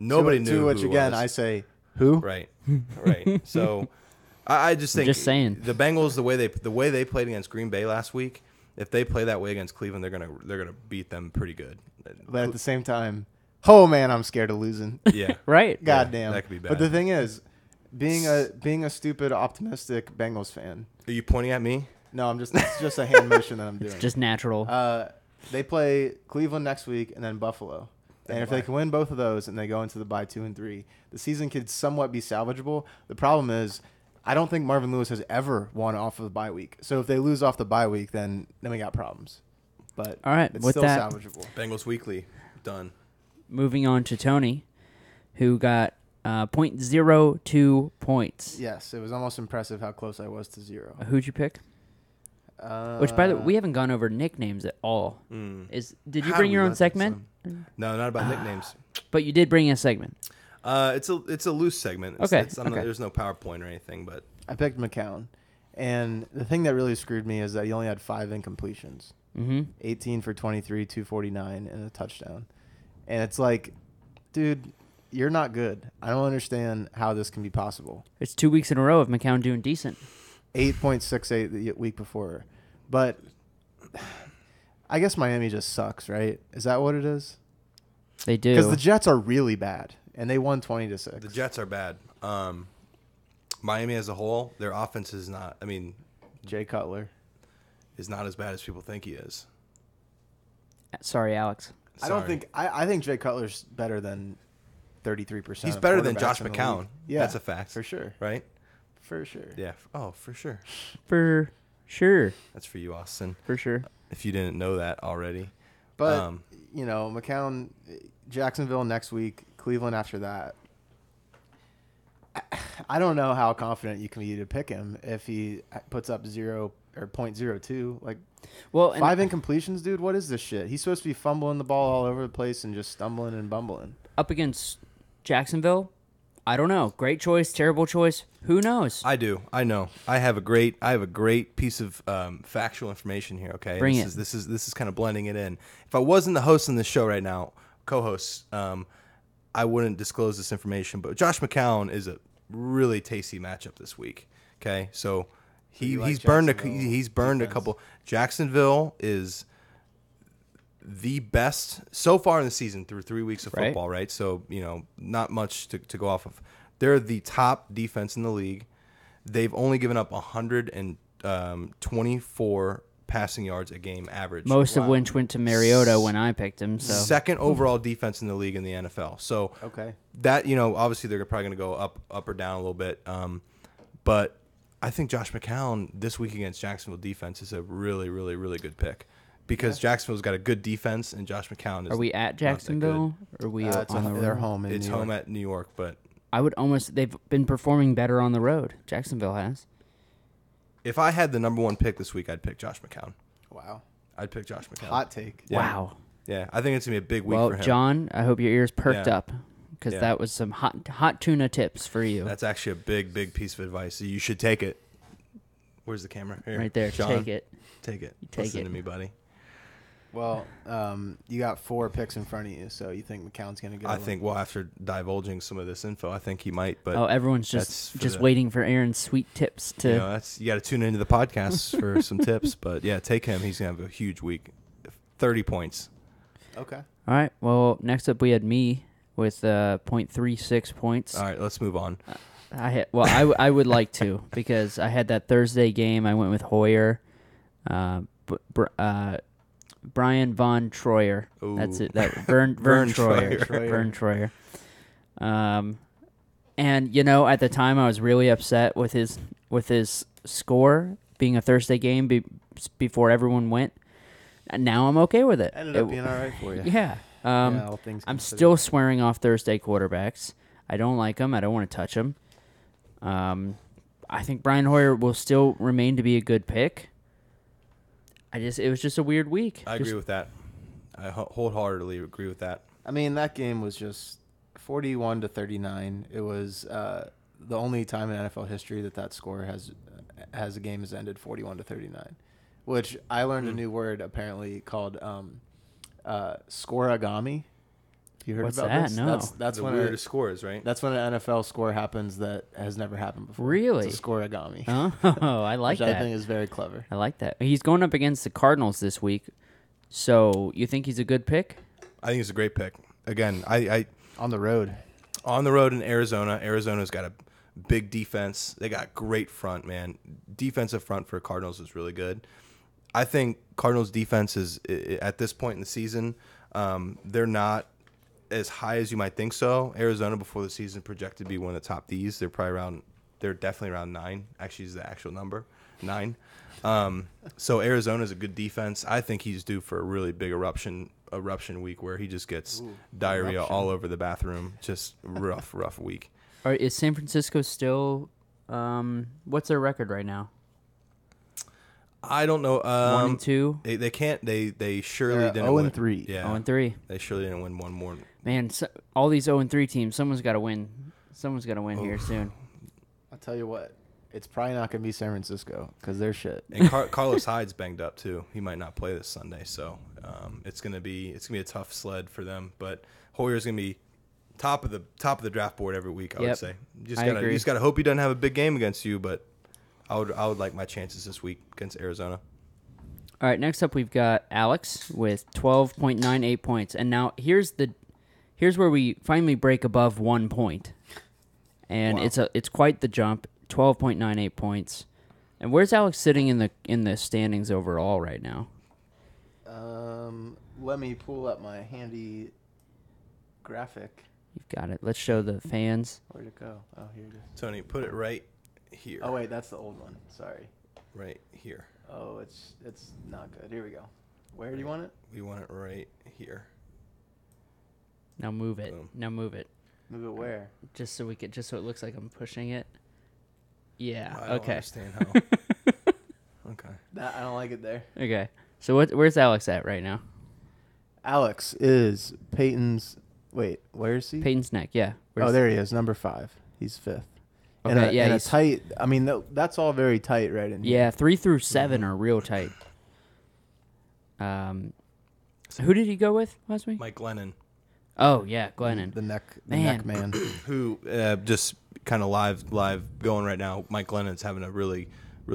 nobody knew. To which again, I say who? Right. So I just think saying. The Bengals, the way they played against Green Bay last week, if they play that way against Cleveland, they're gonna beat them pretty good. But at the same time, oh man, I'm scared of losing. Yeah. Right. Goddamn. That could be bad. But the thing is, being a stupid optimistic Bengals fan. Are you pointing at me? No, it's just a hand motion that I'm doing. It's just natural. They play Cleveland next week and then Buffalo. And if they can win both of those and they go into the bye 2-3, the season could somewhat be salvageable. The problem is, I don't think Marvin Lewis has ever won off of the bye week. So if they lose off the bye week, then we got problems. But all right, it's with still that, salvageable. Bengals weekly done. Moving on to Tony, who got 0.02 points. Yes, it was almost impressive how close I was to 0. Who'd you pick? Which, by the way, we haven't gone over nicknames at all. Did you bring your own segment? No, not about nicknames. But you did bring a segment. It's a loose segment. Okay. There's no PowerPoint or anything, but I picked McCown, and the thing that really screwed me is that he only had 5 incompletions. 18 for 23, 249, and a touchdown. And it's like, dude, you're not good. I don't understand how this can be possible. It's 2 weeks in a row of McCown doing decent. 8.68 the week before. But I guess Miami just sucks, right? Is that what it is? They do. Because the Jets are really bad, and they won 20-6. The Jets are bad. Miami as a whole, their offense is not, Jay Cutler is not as bad as people think he is. Sorry, Alex. I don't think I think Jay Cutler's better than 33%. He's better than quarterbacks Josh in the McCown. league. Yeah, That's a fact. for sure. Right? For sure. Yeah. Oh, for sure. For sure. That's for you, Austin. For sure. If you didn't know that already. But, McCown, Jacksonville next week, Cleveland after that. I don't know how confident you can be to pick him if he puts up 0 or .02. Like, well, 5 incompletions, dude. What is this shit? He's supposed to be fumbling the ball all over the place and just stumbling and bumbling. Up against Jacksonville, I don't know. Great choice, terrible choice. Who knows? I do. I know. I have a great piece of factual information here. Okay, Bring it. This is kind of blending it in. If I wasn't the host on this show right now, co-host, I wouldn't disclose this information. But Josh McCown is a really tasty matchup this week. Okay, so he's burned a couple. Jacksonville is the best so far in the season through 3 weeks of football, right? So, not much to go off of. They're the top defense in the league. They've only given up 124 passing yards a game average. Most of which went to Mariota when I picked him. So second overall defense in the league in the NFL. So that, obviously they're probably going to go up or down a little bit. But I think Josh McCown this week against Jacksonville defense is a really, really, really good pick. Because Jacksonville's got a good defense, and Josh McCown is. Are we at Jacksonville? Or are we on the road? They're home in It's New York. home at New York, but I would almost. They've been performing better on the road. Jacksonville has. if I had the number one pick this week, I'd pick Josh McCown. Wow. I'd pick Josh McCown. Hot take. Yeah. Wow. Yeah, I think it's gonna be a big week Well, for him. John, I hope your ears perked Yeah. up because Yeah. that was some hot tuna tips for you. That's actually a big piece of advice. You should take it. Where's the camera? Here, right there. John, Take it. Take it. Take Listen it. to me, buddy. Well, you got 4 picks in front of you, so you think McCown's going to go? I think, well, after divulging some of this info, I think he might. But Everyone's that's just for waiting for Aaron's sweet tips to. you got to tune into the podcast for some tips. But yeah, take him. He's gonna have a huge week. 30 points. Okay. All right. Well, next up we had me with 0.36 points. All right, let's move on. I would like to because I had that Thursday game. I went with Hoyer, Brian Von Troyer. Ooh. That's it. That Vern Troyer. Vern Troyer. And at the time I was really upset with his score being a Thursday game before everyone went. And now I'm okay with it. Ended up being all right for you. Yeah. All things I'm considered. still swearing off Thursday quarterbacks. I don't like them. I don't want to touch them. I think Brian Hoyer will still remain to be a good pick. It was just a weird week. I agree with that. I wholeheartedly agree with that. I mean, that game was just 41-39. It was the only time in NFL history that score has a game has ended 41-39. Which I learned a new word apparently called scoreagami. You heard What's about that? this? No. That's the when weirdest scores, right? That's when an NFL score happens that has never happened before. Really? It's a scoreagami. Oh, I like which that. I think is very clever. I like that. He's going up against the Cardinals this week. So you think he's a good pick? I think it's a great pick. Again, I On the road. on the road in Arizona. Arizona's got a big defense. They got great front, man. Defensive front for Cardinals is really good. I think Cardinals defense is at this point in the season, they're not as high as you might think so. Arizona before the season projected to be one of the top Ds. They're definitely around 9. Actually, is the actual number 9. So Arizona's a good defense. I think he's due for a really big eruption week where he just gets diarrhea all over the bathroom. Just rough week. Or is San Francisco still? What's their record right now? I don't know. 1-2. They can't. They surely didn't. 0-3. Yeah. 0-3. They surely didn't win one more. Man, all these 0-3 teams. Someone's got to win. Someone's got to win here soon. I'll tell you what. It's probably not going to be San Francisco because they're shit. And Carlos Hyde's banged up too. He might not play this Sunday, so it's gonna be a tough sled for them. But Hoyer's gonna be top of the draft board every week. I would say. You just gotta hope he doesn't have a big game against you. But I would like my chances this week against Arizona. All right, next up we've got Alex with 12.98 points. And now here's where we finally break above 1 point. And Wow. it's quite the jump, 12.98 points. And where's Alex sitting in the standings overall right now? Let me pull up my handy graphic. You've got it. Let's show the fans. Where'd it go? Oh, here it is. Tony, put it right here. Oh wait, that's the old one. Sorry. Right here. Oh, it's not good. Here we go. Where do you want it? We want it right here. Now move it. Boom. Now move it. Move it where? Just so it looks like I'm pushing it. Yeah. I don't Okay. understand how. Okay. I don't like it there. Okay. So where's Alex at right now? Alex is Peyton's. Wait, where is he? Peyton's neck. Yeah. Oh, there he is, number 5. He's 5th. Okay. In a tight. I mean, that's all very tight, right? In here. Yeah. 3 through 7 are real tight. Who did he go with last week? Mike Glennon, Oh yeah, Glennon. The neck Man. man. who just kind of live going right now. Mike Glennon's having a really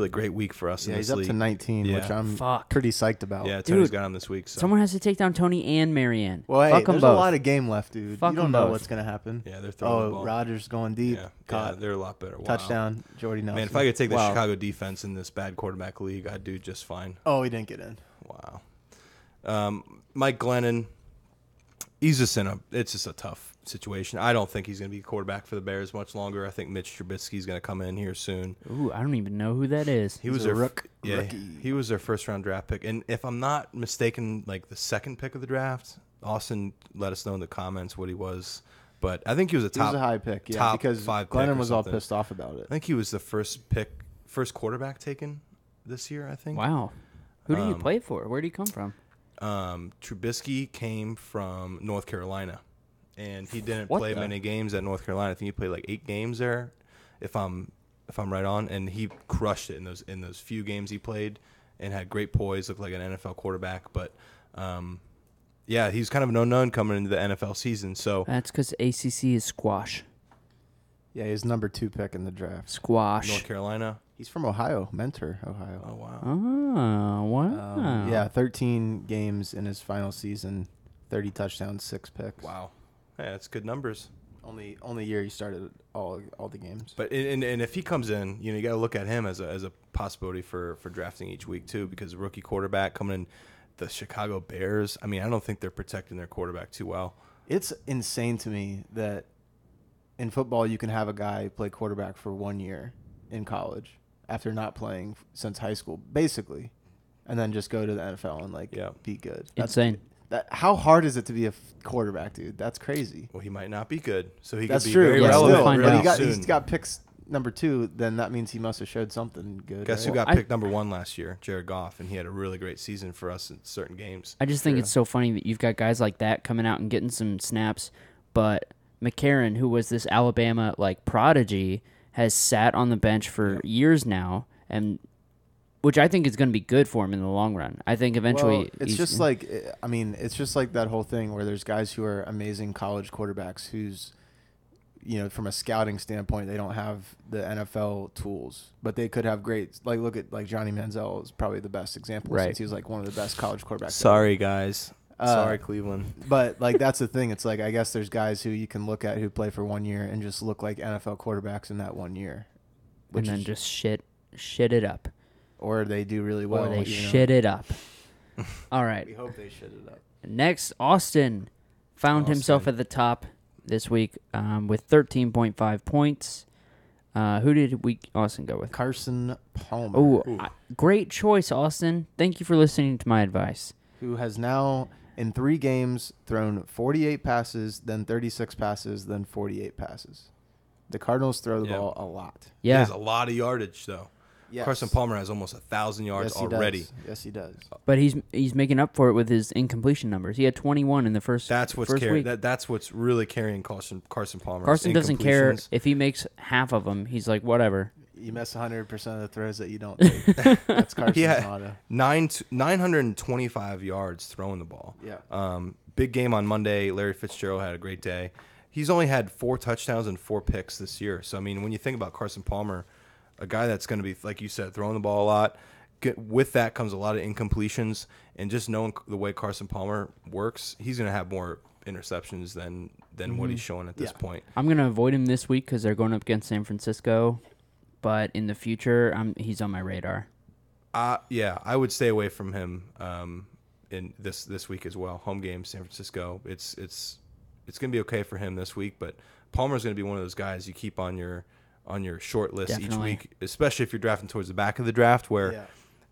great week for us Yeah, in he's this up league. to 19, Yeah. which I'm Fuck. pretty psyched about. Yeah, Tony's Dude, got him this week. So. Someone has to take down Tony and Marianne. Well, hey, Fuck 'em there's both. a lot of game left, dude. Fuck you don't 'em know both. what's gonna happen. Yeah, they're throwing the ball. Rodgers going deep. Yeah, Caught. they're a lot better. Wow. Touchdown, Jordy Nelson. Man, if I could take the Wow. Chicago defense in this bad quarterback league, I'd do just fine. Oh, he didn't get in. Wow. Mike Glennon, it's just a tough situation. I don't think he's going to be quarterback for the Bears much longer. I think Mitch Trubisky's going to come in here soon. Ooh, I don't even know who that is. He was a their rookie. He was their first round draft pick, and if I'm not mistaken, like the second pick of the draft. Austin, let us know in the comments what he was, but I think he was a He was top. a high pick, yeah, top because 5 pick or Glennon was all something. pissed off about it. I think he was the first quarterback taken this year. I think. Wow. Who did he play for? Where did he come from? Trubisky came from North Carolina, and he didn't What play the- many games at North Carolina. I think he played like 8 games there, if I'm right on. And he crushed it in those few games he played, and had great poise, looked like an NFL quarterback. But yeah, he's kind of an unknown coming into the NFL season. So That's because ACC is squash. Yeah, he's number 2 pick in the draft. Squash. North Carolina. He's from Ohio, Mentor, Ohio. Oh wow. Oh, wow. Yeah, 13 games in his final season, 30 touchdowns, 6 picks. Wow. Yeah, that's good numbers. Only year he started all the games. But and if he comes in, you got to look at him as a possibility for drafting each week too, because a rookie quarterback coming in, the Chicago Bears. I mean, I don't think they're protecting their quarterback too well. It's insane to me that in football you can have a guy play quarterback for 1 year in college after not playing since high school, basically, and then just go to the NFL and be good. Insane. How hard is it to be a quarterback, dude? That's crazy. Well, he might not be good, so he That's could be true. very Yeah, But we'll relevant find really out. soon. he's got picks number 2. Then that means he must have showed something good. Guess right? who got I- picked number 1 last year? Jared Goff, and he had a really great season for us in certain games. I just think it's so funny that you've got guys like that coming out and getting some snaps, but McCarron, who was this Alabama prodigy, has sat on the bench for years now, and which I think is going to be good for him in the long run. I think eventually Well, it's just like that whole thing where there's guys who are amazing college quarterbacks who's, from a scouting standpoint, they don't have the NFL tools, but they could have great. Look at Johnny Manziel is probably the best example Right. since he was one of the best college quarterbacks. Sorry, guys. Sorry, Cleveland. But that's the thing. It's I guess there's guys who you can look at who play for 1 year and just look like NFL quarterbacks in that 1 year, and then just shit it up. or they do really well. Or they shit it up. All right. We hope they shit it up. Next, Austin found himself at the top this week with 13.5 points. Who did Austin go with? Carson Palmer. Oh, great choice, Austin. Thank you for listening to my advice. Who has now in 3 games thrown 48 passes, then 36 passes, then 48 passes. The Cardinals throw the ball a lot. He Yeah, has a lot of yardage though. Yes. Carson Palmer has almost 1,000 yards Yes, he already. does. Yes, he does. but he's making up for it with his incompletion numbers. He had 21 in the first. That's what's first week. That's what's really carrying Carson Palmer. Carson doesn't care if he makes half of them. He's like, whatever. You miss 100% of the throws that you don't take. That's Carson's He had motto. 925 yards throwing the ball. Yeah. Big game on Monday. Larry Fitzgerald had a great day. He's only had 4 touchdowns and 4 picks this year. So, I mean, when you think about Carson Palmer, a guy that's going to be, like you said, throwing the ball a lot, with that comes a lot of incompletions. And just knowing the way Carson Palmer works, he's going to have more interceptions than what he's showing at this point. I'm gonna avoid him this week because they're going up against San Francisco. But in the future, he's on my radar. Yeah, I would stay away from him in this week as well. Home game, San Francisco. It's it's going to be okay for him this week, but Palmer's going to be one of those guys you keep on your short list Definitely. each week, especially if you're drafting towards the back of the draft where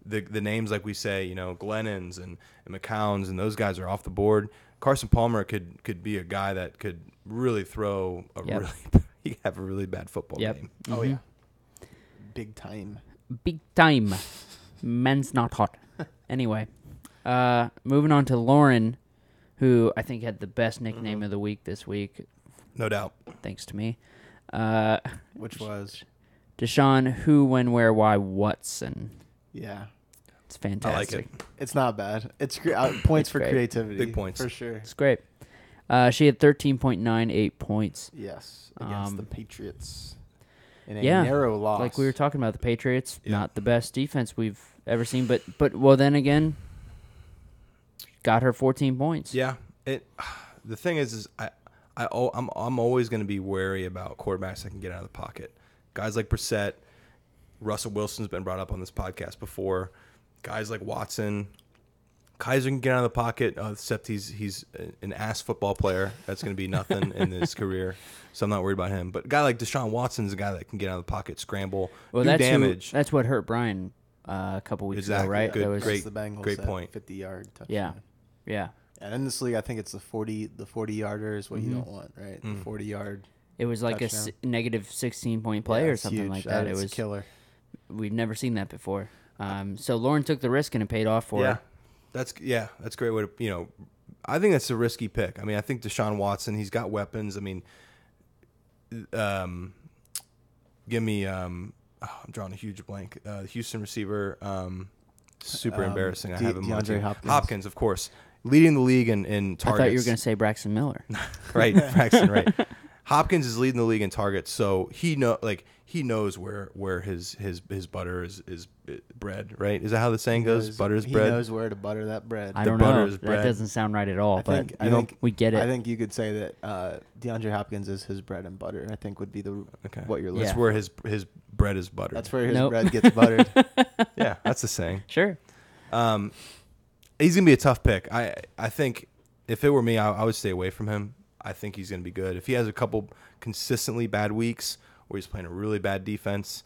the names like we say, Glennons and McCowns and those guys are off the board. Carson Palmer could be a guy that could really throw he could have a really bad football game. Mm-hmm. Oh yeah. Big time. Big time. Men's not hot. Anyway, moving on to Lauren, who I think had the best nickname of the week this week. No doubt. Thanks to me. Which was Deshaun, who, when, where, why, Watson. Yeah. It's fantastic. I like it. It's not bad. It's points for great. creativity. Big points. For sure. It's great. She had 13.98 points. Yes. Against the Patriots. In a Yeah, narrow loss. like we were talking about, the Patriots, not the best defense we've ever seen, but well, then again, got her 14 points. Yeah. The thing is I'm always going to be wary about quarterbacks that can get out of the pocket. Guys like Brissett, Russell Wilson's been brought up on this podcast before. Guys like Watson, Kaiser can get out of the pocket, except he's an ass football player. That's going to be nothing in his career, so I'm not worried about him. But a guy like Deshaun Watson's a guy that can get out of the pocket, scramble, do damage. That's what hurt Brian a couple weeks ago, right? Good, That was, great, the Bengals great point. 50-yard touchdown. Yeah. And in this league, I think it's the 40-yarder is what you don't want, right? Mm. The 40-yard. It was like touchdown. a negative 16-point play or something like that. It was killer. We've never seen that before. So Lauren took the risk and it paid off for her. That's a great way to, I think that's a risky pick. I mean, I think Deshaun Watson, he's got weapons. I mean, give me, I'm drawing a huge blank. Houston receiver, super embarrassing. I have him on DeAndre team. Hopkins. Hopkins, of course, leading the league in targets. I thought you were going to say Braxton Miller. Right, Braxton, right. Hopkins is leading the league in targets, so he knows where his butter is bred, right? Is that how the saying goes? Butter is bread. He knows where to butter that bread. I don't butter know. is That bread. doesn't sound right at all, I think we get it. I think you could say that DeAndre Hopkins is his bread and butter. I think would be what you're looking That's for. where his bread is buttered. That's where his Nope. bread gets buttered. Yeah, that's the saying. Sure. He's gonna be a tough pick. I think if it were me, I would stay away from him. I think he's gonna be good. If he has a couple consistently bad weeks where he's playing a really bad defense,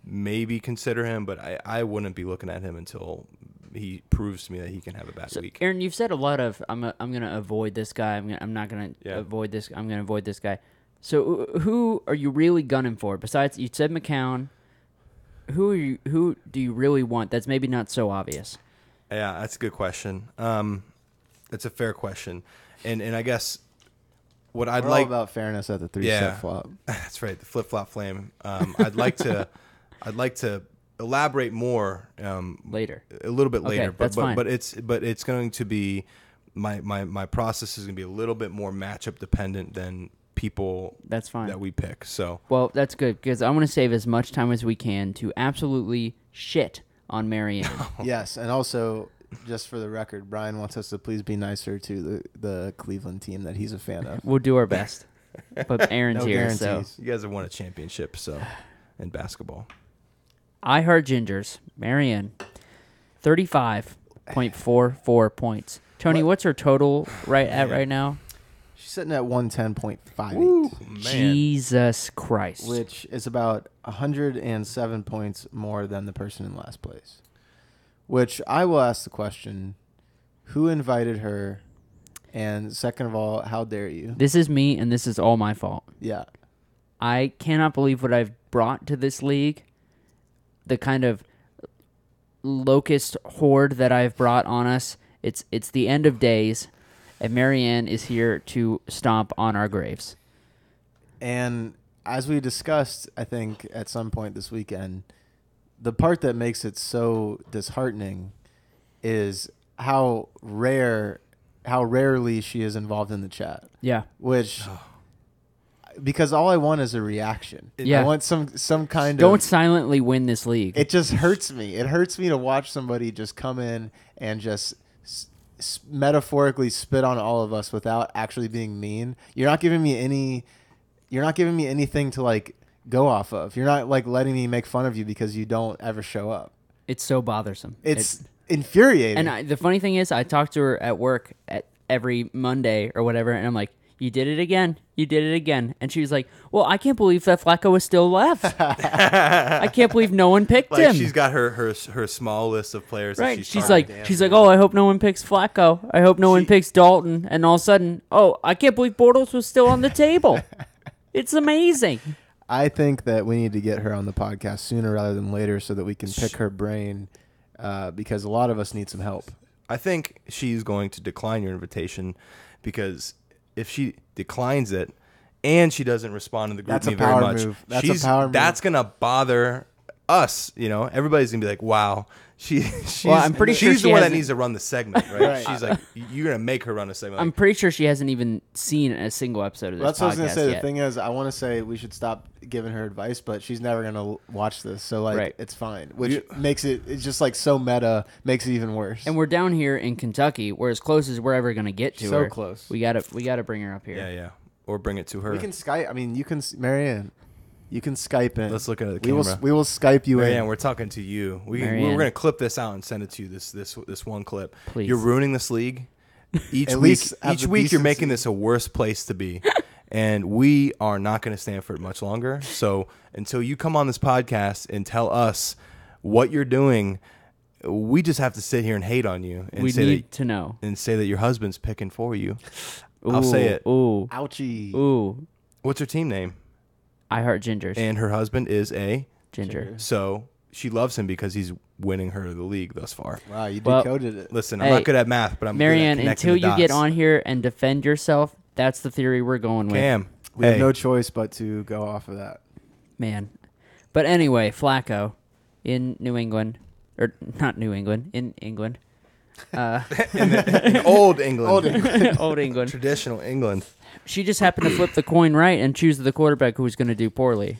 maybe consider him. But I wouldn't be looking at him until he proves to me that he can have a bad week. Aaron, you've said a lot of I'm gonna avoid this guy. I'm not gonna avoid this. I'm gonna avoid this guy. So who are you really gunning for? Besides, you said McCown. Who do you really want? That's maybe not so obvious. Yeah, that's a good question. That's a fair question, and I guess what I'd We're like all about fairness at the 3-step flop. That's right, the flip flop flame. I'd like to elaborate more Later, a little bit later. that's fine. But it's going to be my process is going to be a little bit more matchup dependent than people that's fine. that we pick. So well, that's good because I want to save as much time as we can to absolutely shit on Marianne. Yes, and also, just for the record, Brian wants us to please be nicer to the Cleveland team that he's a fan of. We'll do our best. But Aaron's No here, so guarantees. you guys have won a championship, so in basketball. I Heart Gingers, Marianne, 35.44 points. Tony, what's her total right now? She's sitting at 110.58, Man. Jesus Christ. which is about 107 points more than the person in last place. Which I will ask the question, who invited her? And second of all, how dare you? This is me, and this is all my fault. Yeah. I cannot believe what I've brought to this league. The kind of locust horde that I've brought on us. It's the end of days, and Marianne is here to stomp on our graves. And as we discussed, I think at some point this weekend, the part that makes it so disheartening is how rarely she is involved in the chat. Yeah. Which, because all I want is a reaction. Yeah. I want some kind Don't of. silently win this league. It just hurts me. It hurts me to watch somebody just come in and just metaphorically spit on all of us without actually being mean. You're not giving me anything to like go off of. You're not like letting me make fun of you because you don't ever show up. It's so bothersome. It's infuriating. And the funny thing is, I talked to her at work every Monday or whatever, and I'm like, you did it again. You did it again. And she was like, well, I can't believe that Flacco is still left. I can't believe no one picked him. She's got her small list of players. Right. That She's like, oh, I hope no one picks Flacco. I hope no one picks Dalton. And all of a sudden, oh, I can't believe Bortles was still on the table. It's amazing. I think that we need to get her on the podcast sooner rather than later so that we can pick her brain because a lot of us need some help. I think she's going to decline your invitation because if she declines it and she doesn't respond to the group very much, That's a power move. That's going to bother us. Everybody's going to be like, wow. I'm pretty sure she's the one that needs to run the segment, right? She's like, you're going to make her run a segment. I'm pretty sure she hasn't even seen a single episode of this podcast That's what I was going to say. yet. The thing is, I want to say we should stop giving her advice, but she's never going to watch this. So, it's fine. Which makes it's just so meta, makes it even worse. And we're down here in Kentucky. We're as close as we're ever going to get to her. So close. We gotta bring her up here. Yeah. Or bring it to her. We can Skype. I mean, you can, Marianne. You can Skype in. Let's look at the camera. We will Skype you Marianne, in. we're talking to you. We're going to clip this out and send it to you. This one clip. Please. You're ruining this league. Each At week you're making this a worse place to be, and we are not going to stand for it much longer. So until you come on this podcast and tell us what you're doing, we just have to sit here and hate on you. And we need to know. And say that your husband's picking for you. I'll say it. Ooh. Ouchie. Ooh. What's her team name? I Heart Gingers. And her husband is a Ginger. So she loves him because he's winning her the league thus far. Wow, you decoded it. Listen, I'm not good at math, but I'm Marianne, good at until connecting the you get dots. on here and defend yourself, that's the theory we're going with. Cam, We have no choice but to go off of that. Man. But anyway, Flacco in New England. Or not New England, in England. in old England. Old England. Traditional England. She just happened to flip the coin right and choose the quarterback who was going to do poorly.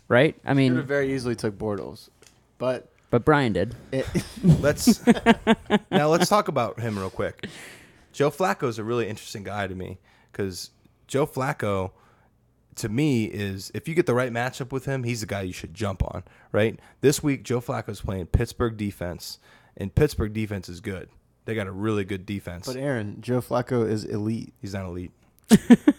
Right? I Could mean, have very easily took Bortles, but Brian did. Let's talk about him real quick. Joe Flacco is a really interesting guy to me because Joe Flacco, to me, is if you get the right matchup with him, he's the guy you should jump on. Right? This week, Joe Flacco is playing Pittsburgh defense, and Pittsburgh defense is good. They got a really good defense. But Aaron, Joe Flacco is elite. He's not elite.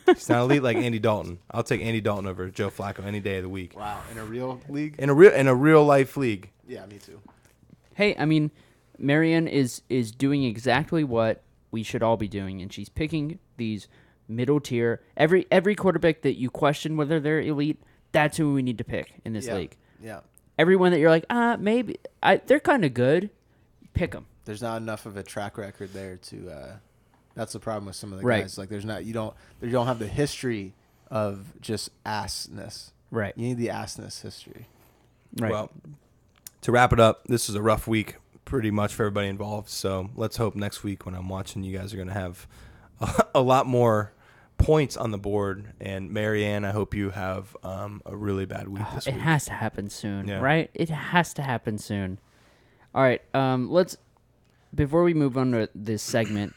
He's not elite like Andy Dalton. I'll take Andy Dalton over Joe Flacco any day of the week. Wow, in a real league? In a real life league. Yeah, me too. Hey, I mean, Marianne is doing exactly what we should all be doing, and she's picking these middle tier. Every quarterback that you question whether they're elite, that's who we need to pick in this league. Yeah. Everyone that you're like, maybe they're kind of good, pick them. There's not enough of a track record there to. That's the problem with some of the Right. guys. Like, there's not. You don't have the history of just assness. Right. You need the assness history. Right. Well, to wrap it up, this was a rough week pretty much for everybody involved. So let's hope next week when I'm watching, you guys are going to have a lot more points on the board. And Marianne, I hope you have a really bad week this week. It has to happen soon, Yeah. right? It has to happen soon. All right. Before we move on to this segment,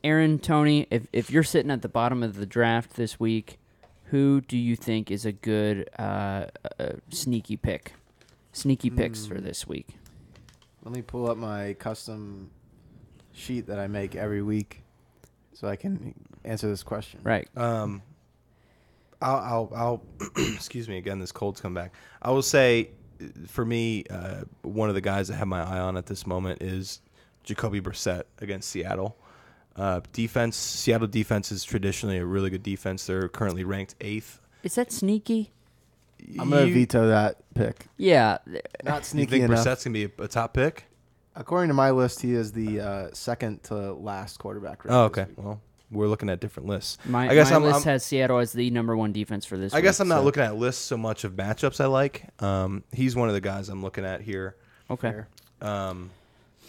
Aaron, Tony, if you're sitting at the bottom of the draft this week, who do you think is a good sneaky pick? Sneaky picks for this week. Let me pull up my custom sheet that I make every week, so I can answer this question. Right. I'll excuse me again. This cold's come back. I will say, for me, one of the guys I have my eye on at this moment is Jacoby Brissett against Seattle. Seattle defense is traditionally a really good defense. They're currently ranked 8th. Is that sneaky? I'm gonna veto that pick. Yeah. Not You sneaky think enough. Brissett's gonna be a top pick? According to my list, he is the second to last quarterback. Oh, okay. Well, we're looking at different lists. My I guess list has Seattle as the number one defense for this I week. guess I'm not looking at lists so much of matchups I like. He's one of the guys I'm looking at here. Okay. Fair.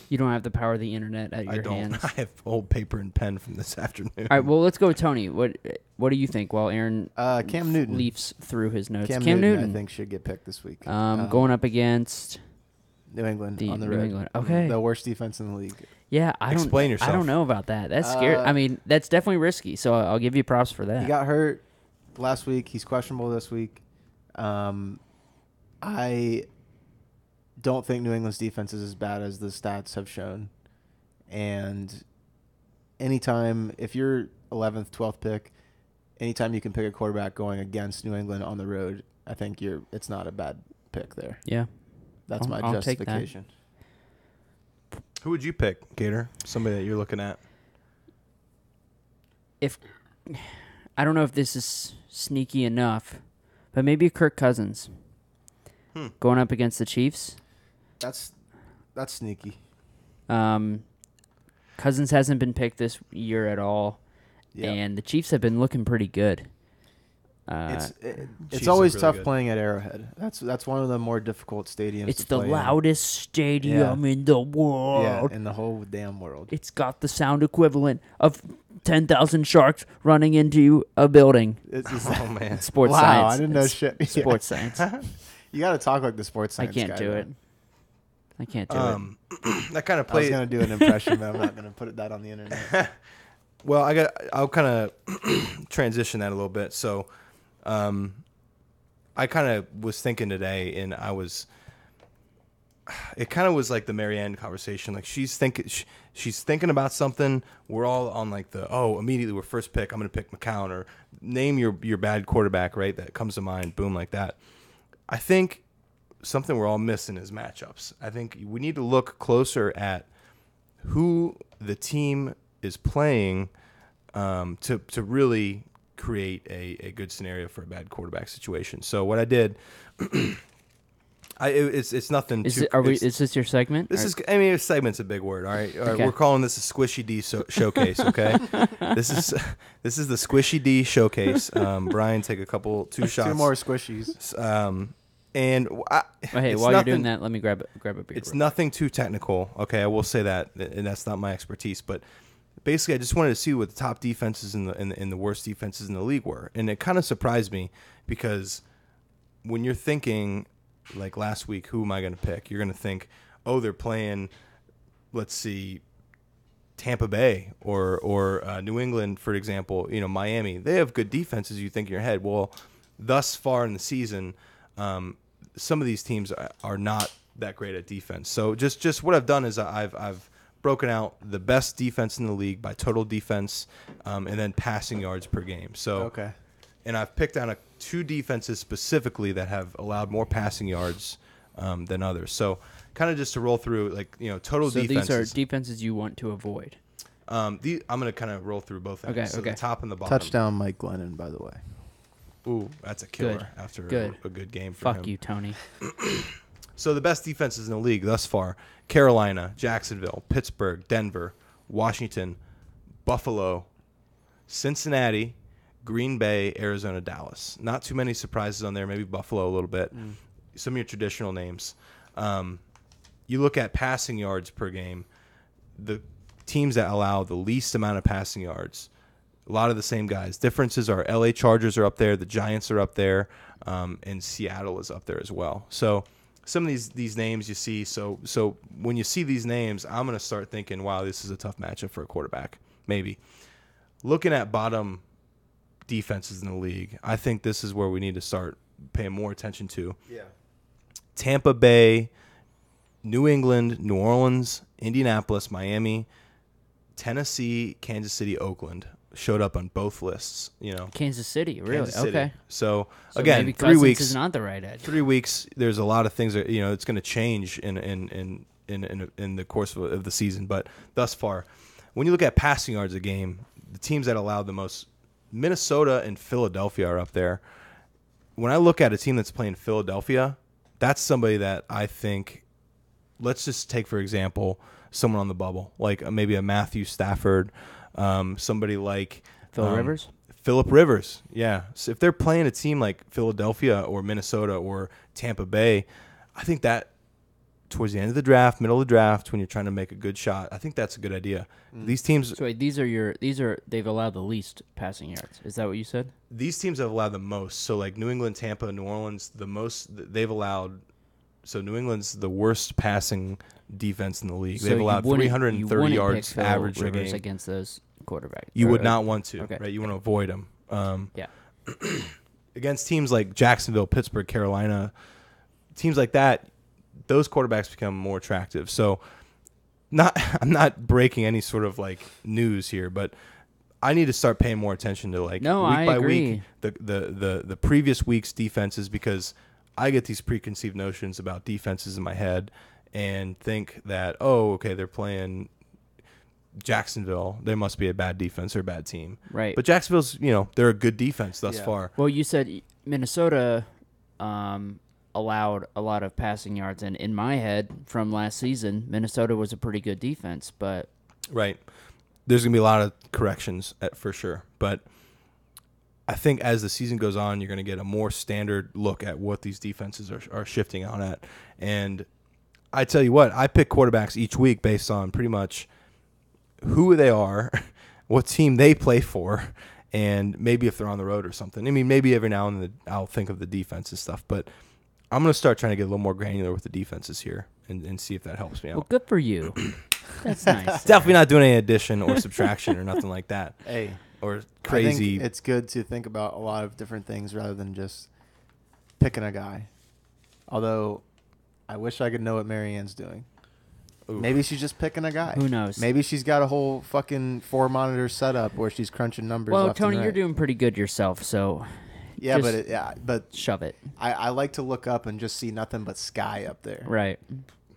You don't have the power of the internet at I your don't. hands. I have old paper and pen from this afternoon. All right, well, let's go with Tony. What do you think while Aaron Cam Newton. leafs through his notes? Cam Newton, Newton, I think, should get picked this week. going up against New England on the New road. England. Okay. The worst defense in the league. Yeah, I don't Explain yourself. I don't know about that. That's scary. I mean, that's definitely risky. So I'll give you props for that. He got hurt last week. He's questionable this week. I don't think New England's defense is as bad as the stats have shown. And anytime, if you're 11th, 12th pick, anytime you can pick a quarterback going against New England on the road, I think it's not a bad pick there. Yeah. That's my I'll take that. justification. Who would you pick, Gator? Somebody that you're looking at. I don't know if this is sneaky enough, but maybe Kirk Cousins going up against the Chiefs. That's sneaky. Cousins hasn't been picked this year at all, and the Chiefs have been looking pretty good. It's always really tough playing at Arrowhead. That's one of the more difficult stadiums. It's the loudest stadium in the world. Yeah, in the whole damn world. It's got the sound equivalent of 10,000 sharks running into a building. Oh man, sports science. Wow, I didn't know shit. Sports science. You got to talk like the sports science guy. I can't do it. That kind of play. I was gonna do an impression, but I'm not gonna put that on the internet. Well, I'll kind of transition that a little bit. So, I kind of was thinking today, and it kind of was like the Marianne conversation. Like she's thinking about something. We're all on like immediately we're first pick. I'm going to pick McCown, or name your bad quarterback, right? That comes to mind. Boom, like that. I think something we're all missing is matchups. I think we need to look closer at who the team is playing to really create a good scenario for a bad quarterback situation. So what I did, it's nothing. Is this your segment? A segment's a big word. All right, Okay. We're calling this a Squishy D showcase. Okay, this is the Squishy D showcase. Brian, take two shots. 2 more squishies. Hey, while you're doing that, let me grab a beer. It's nothing too technical. Okay, I will say that, and that's not my expertise. But basically, I just wanted to see what the top defenses and the worst defenses in the league were, and it kind of surprised me because when you're thinking like last week, who am I going to pick? You're going to think, oh, they're playing, let's see, Tampa Bay or New England, for example. Miami. They have good defenses. You think in your head, well, thus far in the season. Some of these teams are not that great at defense. So just what I've done is I've broken out the best defense in the league by total defense, and then passing yards per game. So okay. And I've picked out 2 defenses specifically that have allowed more passing yards than others. So kind of just to roll through total defenses. So these are defenses you want to avoid. I'm going to kind of roll through both ends. Okay. So the top and the bottom. Touchdown, Mike Glennon, by the way. Ooh, that's a killer after a good game for him. Fuck you, Tony. So the best defenses in the league thus far: Carolina, Jacksonville, Pittsburgh, Denver, Washington, Buffalo, Cincinnati, Green Bay, Arizona, Dallas. Not too many surprises on there. Maybe Buffalo a little bit. Some of your traditional names. You look at passing yards per game. The teams that allow the least amount of passing yards, a lot of the same guys. Differences are LA Chargers are up there, the Giants are up there, and Seattle is up there as well. So some of these names you see. So when you see these names, I'm going to start thinking, wow, this is a tough matchup for a quarterback. Maybe. Looking at bottom defenses in the league, I think this is where we need to start paying more attention to. Yeah. Tampa Bay, New England, New Orleans, Indianapolis, Miami, Tennessee, Kansas City, Oakland showed up on both lists. Kansas City, really? Kansas City. Okay. So again, maybe 3 Cousins weeks is not the right edge. 3 weeks. There's a lot of things that it's going to change in the course of the season. But thus far, when you look at passing yards a game, the teams that allowed the most, Minnesota and Philadelphia are up there. When I look at a team that's playing Philadelphia, that's somebody that I think. Let's just take for example someone on the bubble, like maybe a Matthew Stafford. Somebody like Phillip Rivers, yeah. So if they're playing a team like Philadelphia or Minnesota or Tampa Bay, I think that towards the end of the draft, middle of the draft, when you're trying to make a good shot, I think that's a good idea. These teams. So wait, they've allowed the least passing yards. Is that what you said? These teams have allowed the most. So like New England, Tampa, New Orleans, the most they've allowed. So New England's the worst passing defense in the league. They've allowed 330 yards average a game against those quarterbacks. You would not want to, okay. right? You want to avoid them. Yeah. Against teams like Jacksonville, Pittsburgh, Carolina, teams like that, those quarterbacks become more attractive. So I'm not breaking any sort of like news here, but I need to start paying more attention to like No, week I by agree. week the previous week's defenses, because I get these preconceived notions about defenses in my head and think that, oh, okay, they're playing Jacksonville, they must be a bad defense or a bad team. Right. But Jacksonville's, they're a good defense thus far. Well, you said Minnesota allowed a lot of passing yards, and in my head from last season, Minnesota was a pretty good defense, but Right. There's going to be a lot of corrections for sure. But I think as the season goes on, you're going to get a more standard look at what these defenses are shifting out at. And I tell you what, I pick quarterbacks each week based on pretty much who they are, what team they play for, and maybe if they're on the road or something. I mean, maybe every now and then I'll think of the defense and stuff. But I'm going to start trying to get a little more granular with the defenses here and see if that helps me out. well, good for you. That's nice. Definitely not doing any addition or subtraction or nothing like that. Hey, Or crazy. I think it's good to think about a lot of different things rather than just picking a guy. Although, I wish I could know what Marianne's doing. Oof. Maybe she's just picking a guy. Who knows? Maybe she's got a whole fucking 4-monitor setup where she's crunching numbers. Well, left and Tony, right. you're doing pretty good yourself, so Yeah, just but shove it. I like to look up and just see nothing but sky up there. Right.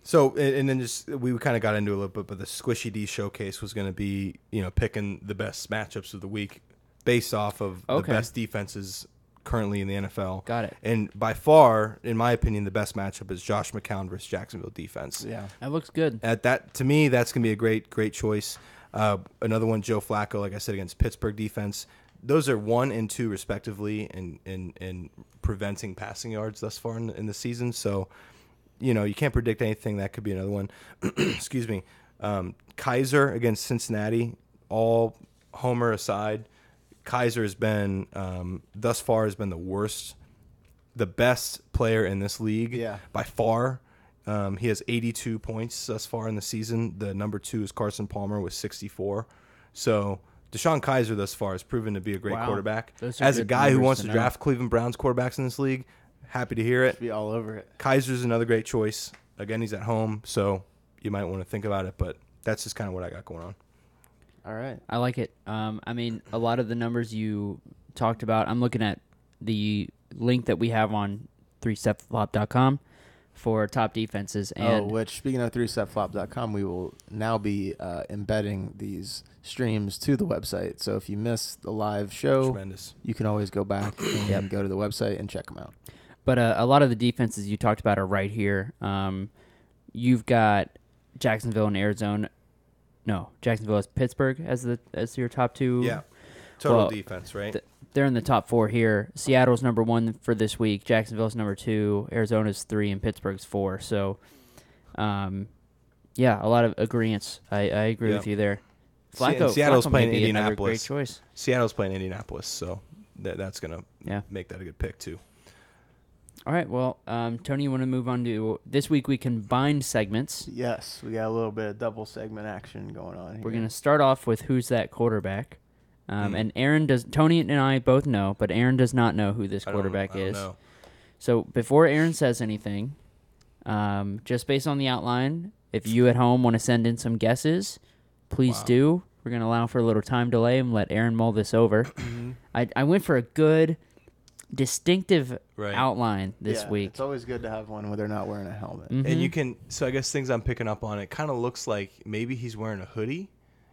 So, and then just we kind of got into it a little bit, but the Squishy D showcase was going to be, picking the best matchups of the week based off of the best defenses currently in the NFL. Got it. And by far, in my opinion, the best matchup is Josh McCown versus Jacksonville defense. Yeah. That looks good. To me, that's going to be a great choice. Another one, Joe Flacco, like I said, against Pittsburgh defense. Those are 1 and 2 respectively in preventing passing yards thus far in the season. So, you can't predict anything. That could be another one. Excuse me. Kaiser against Cincinnati, all homer aside, Kaiser has been, thus far, has been the best player in this league by far. He has 82 points thus far in the season. The number 2 is Carson Palmer with 64. So Deshaun Kaiser thus far has proven to be a great quarterback. As a guy who wants to draft Cleveland Browns quarterbacks in this league, happy to hear it. Be all over it. Kaiser's another great choice. Again, he's at home, so you might want to think about it, but that's just kind of what I got going on. All right. I like it. I mean, a lot of the numbers you talked about, I'm looking at the link that we have on 3stepflop.com for top defenses. And which, speaking of 3stepflop.com, we will now be embedding these streams to the website. So if you miss the live show, Tremendous. you can always go back and go to the website and check them out. But a lot of the defenses you talked about are right here. You've got Jacksonville and Arizona. No, Jacksonville has Pittsburgh as your top 2. Yeah, total defense, right? They're in the top 4 here. Seattle's number 1 for this week. Jacksonville's number 2. Arizona's 3, and Pittsburgh's 4. So, a lot of agreeants. I agree with you there. Seattle's playing may be another Indianapolis. Great choice. Seattle's playing Indianapolis, so that's gonna make that a good pick too. All right, well, Tony, you want to move on to this week? We combined segments. Yes, we got a little bit of double segment action going on here. We're going to start off with who's that quarterback. And Tony and I both know, but Aaron does not know who this quarterback is. Know. So before Aaron says anything, just based on the outline, if you at home want to send in some guesses, please do. We're going to allow for a little time delay and let Aaron mull this over. I went for a good, distinctive outline this week. It's always good to have one where they're not wearing a helmet. Mm-hmm. And you can, so I guess things I'm picking up on, it kind of looks like maybe he's wearing a hoodie.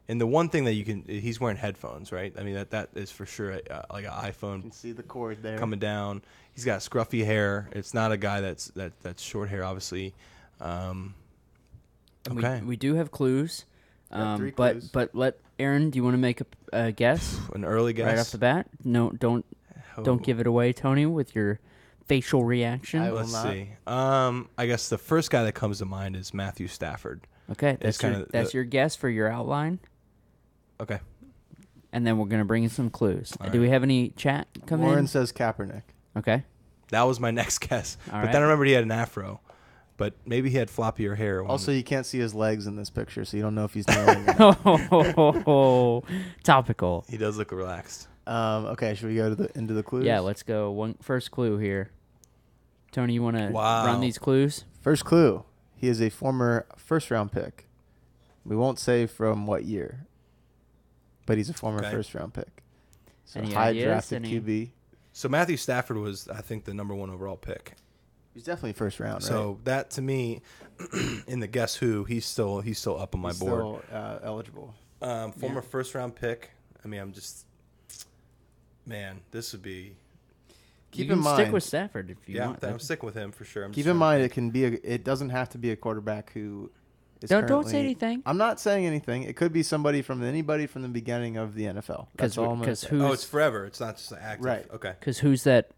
And the one thing that he's wearing headphones, right? I mean, that is for sure like an iPhone. You can see the cord there. Coming down. He's got scruffy hair. It's not a guy that's short hair, obviously. Okay. We do have clues. 3 clues. But let Aaron, do you want to make a guess? An early guess? Right off the bat? No, don't give it away, Tony, with your facial reaction. Let's see. I guess the first guy that comes to mind is Matthew Stafford. Okay, that's your guess for your outline. Okay. And then we're going to bring in some clues. All Do we have any chat coming in? Warren says Kaepernick. Okay. That was my next guess. All but right. then I remembered he had an afro. But maybe he had floppier hair. Also, you can't see his legs in this picture, so you don't know if he's kneeling. Topical. He does look relaxed. Okay, should we go into the clues? Yeah, let's go. First clue here. Tony, you want to run these clues? First clue. He is a former first-round pick We won't say from what year, but he's a former Okay. first-round pick. So Any high ideas? drafted Any- QB. So Matthew Stafford was, I think, the number 1 overall pick. He's definitely first round, right? So that to me, in the guess who, he's still up on my He's board. still eligible. Former first round pick. I mean, man, this would be. Keep you in can mind, stick with Stafford if you want. I'm sticking with him for sure. keep in mind, it doesn't have to be a quarterback who is Don't currently- say anything. I'm not saying anything. It could be anybody from the beginning of the NFL. That's all I'm gonna say. Oh, it's forever. It's not just active. Right. Okay. Because who's that?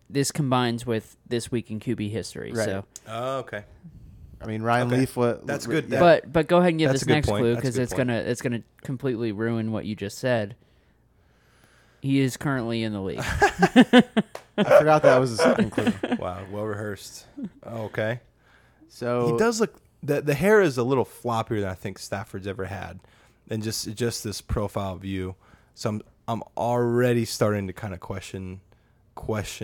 This combines with this week in QB history. Right. So, Oh, okay. I mean, Ryan Okay. Leaf. That's good. Yeah. but go ahead and give That's this a good next point. clue That's a because good it's gonna completely ruin what you just said. He is currently in the league. I forgot that was the second clue. Wow. Well rehearsed. Okay. So He does look. The hair is a little floppier than I think Stafford's ever had, and just this profile view. So I'm already starting to kind of question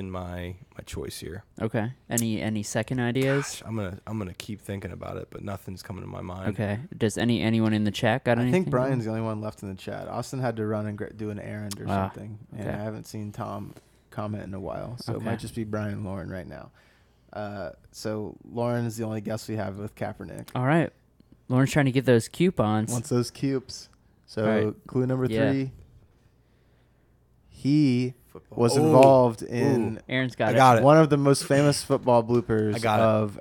my choice here. Okay. Any second ideas? Gosh, I'm gonna keep thinking about it, but nothing's coming to my mind. Okay. Does anyone in the chat got I anything? think Brian's the only one left in the chat. Austin had to run and do an errand or Ah, something, and okay. I haven't seen Tom comment in a while, so it Okay. might just be Brian and Lauren right now. So Lauren is the only guest we have with Kaepernick. All right. Lauren's trying to get those coupons. Wants those cubes. So All right. clue number Yeah. 3. He Football. was Ooh. involved in Ooh. Aaron's got I it. got it. one of the most famous football bloopers I got it. of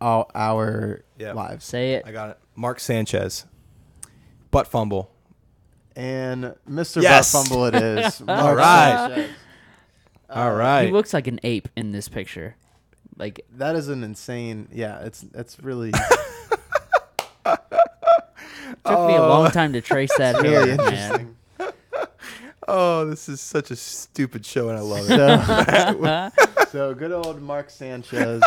all our Yeah. lives. Say it. I got it. Mark Sanchez. Butt fumble. And Mr. Yes. Butt Fumble it is. Mark All right. Sanchez. All right. He looks like an ape in this picture. Like That is an insane. Yeah, it's really took me a long time to trace that really hair, man. interesting. Oh, this is such a stupid show, and I love it. So good old Mark Sanchez.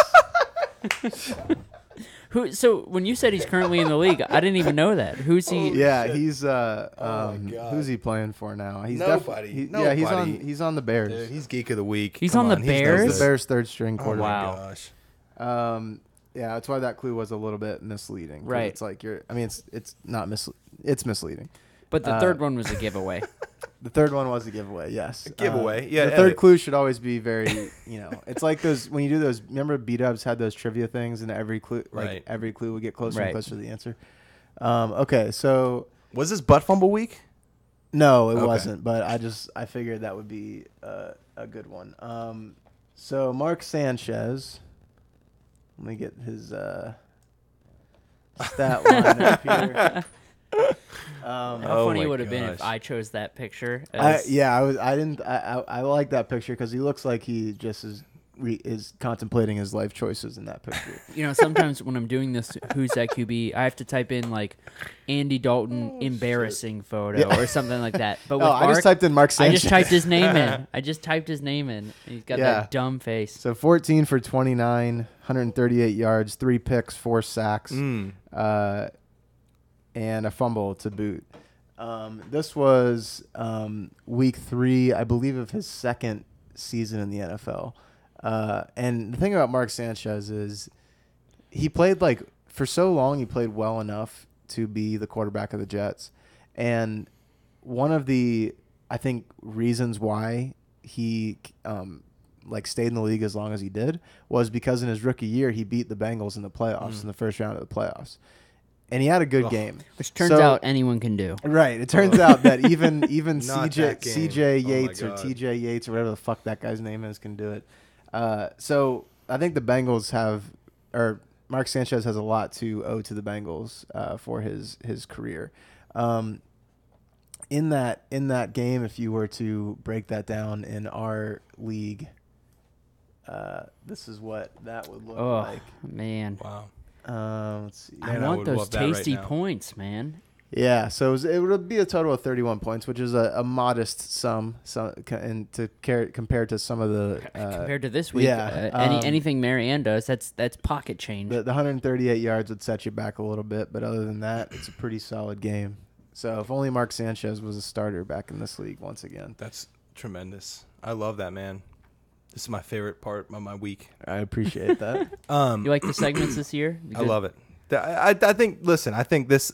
So when you said he's currently in the league, I didn't even know that. Who's he? Yeah, he's my God. who's he playing for now? He's Nobody. Yeah, Nobody. he's on the Bears. Dude, he's geek of the week. He's Come on the he knows Bears? He's this. the Bears' third string Oh quarterback. my gosh. Yeah, that's why that clue was a little bit misleading. 'cause Right. It's like it's not it's misleading. But the third one was a giveaway. The third one was a giveaway. Yes, Giveaway. Yeah. The third clue should always be very, it's like those when you do those. Remember, B-Dubs had those trivia things, and every clue, Right. every clue would get closer Right. and closer to the answer. Okay, so Was this butt fumble week? no, it Okay. wasn't. But I figured that would be a good one. So Mark Sanchez. Let me get his stat line up here. How Oh funny my it would have been if gosh. I chose that picture. I like that picture because he looks like he just is contemplating his life choices in that picture. Sometimes when I'm doing this Who's That QB, I have to type in like Andy Dalton embarrassing photo or something like that. But with I just Mark, typed in Mark I Sanchez. just typed his name in. And he's got Yeah. that dumb face. So 14 for 29, 138 yards, 3 picks, 4 sacks, and a fumble to boot. This was week 3, I believe, of his second season in the NFL. And the thing about Mark Sanchez is he played for so long, he played well enough to be the quarterback of the Jets. And one of the, I think, reasons why he stayed in the league as long as he did was because in his rookie year, he beat the Bengals in the playoffs in the first round of the playoffs. And he had a good game. Which turns out anyone can do. Right. It turns out that even Not that game. CJ Oh my Yates or God. TJ Yates or whatever the fuck that guy's name is can do it. So I think the Bengals Mark Sanchez has a lot to owe to the Bengals for his career. In that game, if you were to break that down in our league, this is what that would look Oh, like. man. Wow. Let's see. I Man, I want would those love that right tasty now. points, man. Yeah, so it would be a total of 31 points, which is a modest sum. And compared to some of the Compared to this week, yeah, anything Marianne does, that's pocket change. the 138 yards would set you back a little bit, but other than that, it's a pretty solid game. So if only Mark Sanchez was a starter back in this league once again. That's tremendous. I love that, man. This is my favorite part of my week. I appreciate that. You like the segments this year? I love it. I think. Listen, I think this.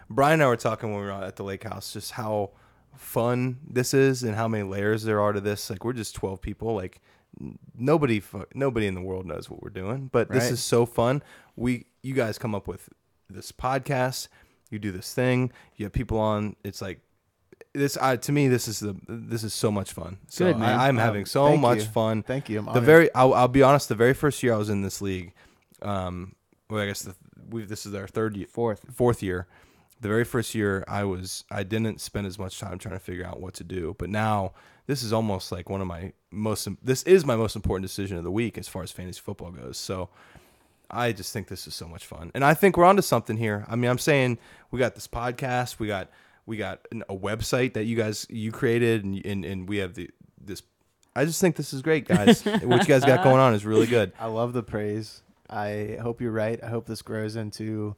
Brian and I were talking when we were at the lake house, just how fun this is and how many layers there are to this. Like, we're just 12 people. Like, nobody in the world knows what we're doing, but this Right. is so fun. You guys come up with this podcast, you do this thing, you have people on. It's like this. To me, this is so much fun. So Good, man. I'm having so Thank much you. fun. Thank you. I'm honored. I'll be honest. The very first year I was in this league, well, I guess this is our fourth year. The very first year I didn't spend as much time trying to figure out what to do, but now this is almost like this is my most important decision of the week as far as fantasy football goes. So I just think this is so much fun, and I think we're onto something here. I mean, I'm saying we got this podcast, we got a website that you created, and we have this. I just think this is great, guys. What you guys got going on is really good. I love the praise. I hope you're right. I hope this grows into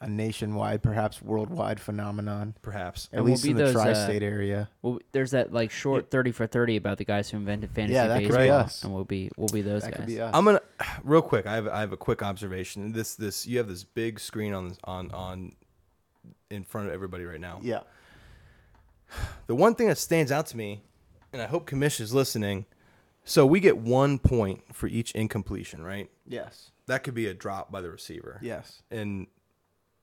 a nationwide, perhaps worldwide phenomenon. Perhaps. At least in the tri-state area. Well, there's that like short 30 for 30 about the guys who invented fantasy Yeah, that baseball, could be us. and we'll be those That guys. could be us. I'm gonna real quick. I have a quick observation. This you have this big screen on in front of everybody right now. Yeah. The one thing that stands out to me, and I hope Commission is listening. So we get 1 point for each incompletion, right? Yes. That could be a drop by the receiver. Yes. And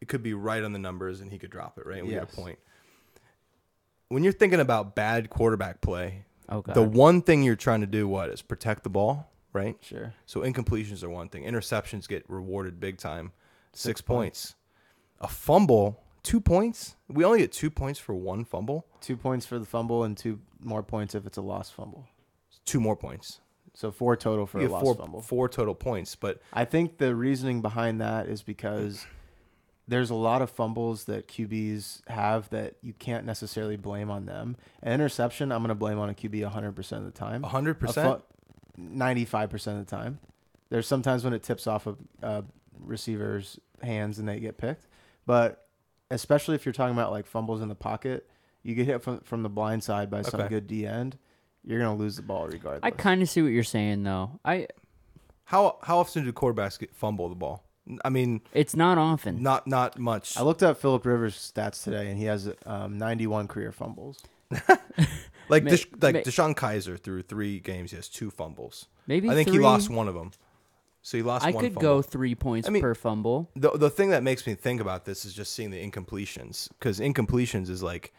it could be right on the numbers, and he could drop it, right? And we get Yes. a point. When you're thinking about bad quarterback play, Oh god. the one thing you're trying to do is protect the ball, right? Sure. So incompletions are one thing. Interceptions get rewarded big time. 6 points. A fumble, 2 points. We only get 2 points for one fumble. 2 points for the fumble and 2 more points if it's a lost fumble. 2 more points. So 4 total for You a get lost fumble. four total points. But I think the reasoning behind that is because there's a lot of fumbles that QBs have that you can't necessarily blame on them. An interception, I'm going to blame on a QB 100% of the time. 100%? 95% of the time. There's sometimes when it tips off a receiver's hands and they get picked. But especially if you're talking about like fumbles in the pocket, you get hit from the blind side by some good D end, you're going to lose the ball regardless. I kind of see what you're saying though. How often do quarterbacks fumble the ball? I mean, It's not often. not much. I looked up Phillip Rivers' stats today, and he has 91 career fumbles. Like Ma- Deshaun Kaiser through 3 games, he has 2 fumbles. Maybe I think 3. he lost one of them. So he lost I one could fumble. go 3 points I mean, per fumble. The thing that makes me think about this is just seeing the incompletions, because incompletions is like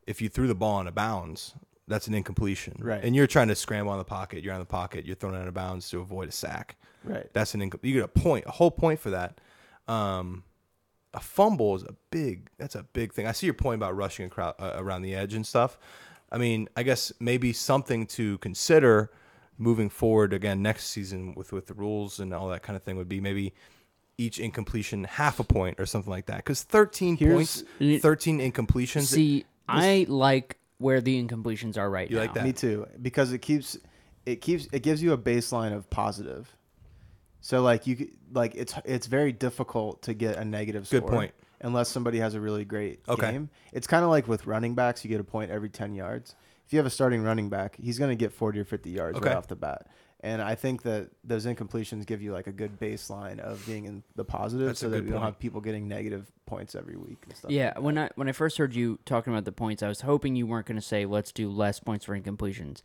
if you threw the ball out of bounds, that's an incompletion. Right. And you're trying to scramble on the pocket. You're on the pocket. You're throwing it out of bounds to avoid a sack. Right. That's you get a whole point for that. A fumble is that's a big thing. I see your point about rushing a crowd around the edge and stuff. I mean, I guess maybe something to consider moving forward again next season with the rules and all that kind of thing would be maybe each incompletion half a point or something like that. Because 13 points, 13 incompletions. See, I like where the incompletions are right You now. like that? Me too, because it gives you a baseline of positive. So like it's very difficult to get a negative score. Good point. Unless somebody has a really great Okay. game. It's kind of like with running backs, you get a point every 10 yards. If you have a starting running back, he's going to get 40 or 50 yards right off the bat. And I think that those incompletions give you like a good baseline of being in the positive, That's a so that good we don't point. have people getting negative points every week and stuff. Yeah, like that. when I first heard you talking about the points, I was hoping you weren't going to say let's do less points for incompletions.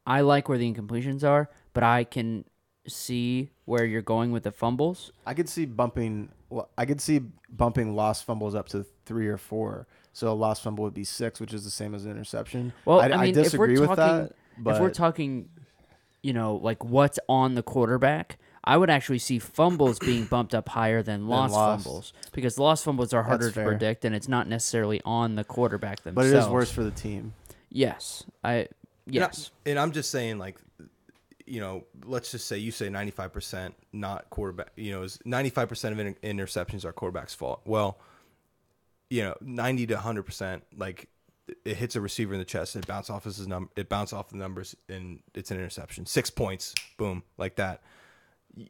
I like where the incompletions are, but I can see where you're going with the fumbles. I could see bumping lost fumbles up to 3 or 4. So a lost fumble would be 6, which is the same as an interception. Well, I disagree with that. But if we're talking, like what's on the quarterback, I would actually see fumbles being bumped up higher than lost fumbles, because lost fumbles are harder to fair. predict, and it's not necessarily on the quarterback but themselves. it is worse for the team. Yes, yes. And I'm just saying, like, let's just say you say 95% not quarterback. Is 95% of interceptions are quarterback's fault. Well, 90 to 100%, like it hits a receiver in the chest, and it bounces off the numbers, and it's an interception. 6 points, boom, like that.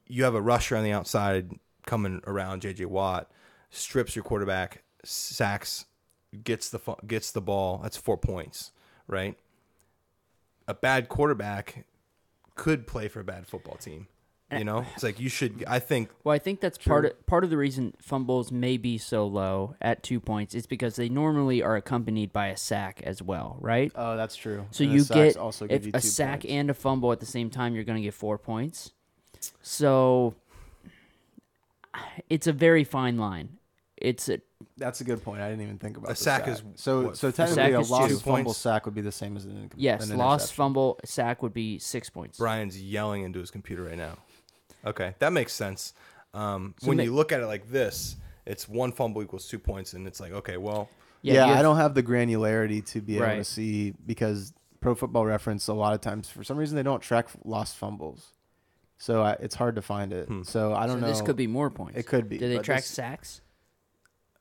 You have a rusher on the outside coming around, J.J. Watt, strips your quarterback, sacks, gets the ball. That's 4 points, right? A bad quarterback could play for a bad football team. You know, it's like you should. I think. Well, I think that's part of the reason fumbles may be so low at 2 points is because they normally are accompanied by a sack as well, right? Oh, that's true. So And you the sacks get also give if you a 2 sack points. and a fumble at the same time, you're going to get 4 points. So it's a very fine line. That's a good point. I didn't even think about A sack is so what, so sack technically a is lost 2 fumble points? sack would be the same as an yes, an lost interception. fumble sack would be 6 points. Brian's yelling into his computer right now. Okay, that makes sense. When ma- you look at it like this, it's 1 fumble equals 2 points, and it's like, okay, well, Yeah, you have- I don't have the granularity to be able to Right. see because Pro Football Reference a lot of times for some reason they don't track lost fumbles, so it's hard to find it. So I don't know. This could be more points. It could be. Did they but track this- sacks?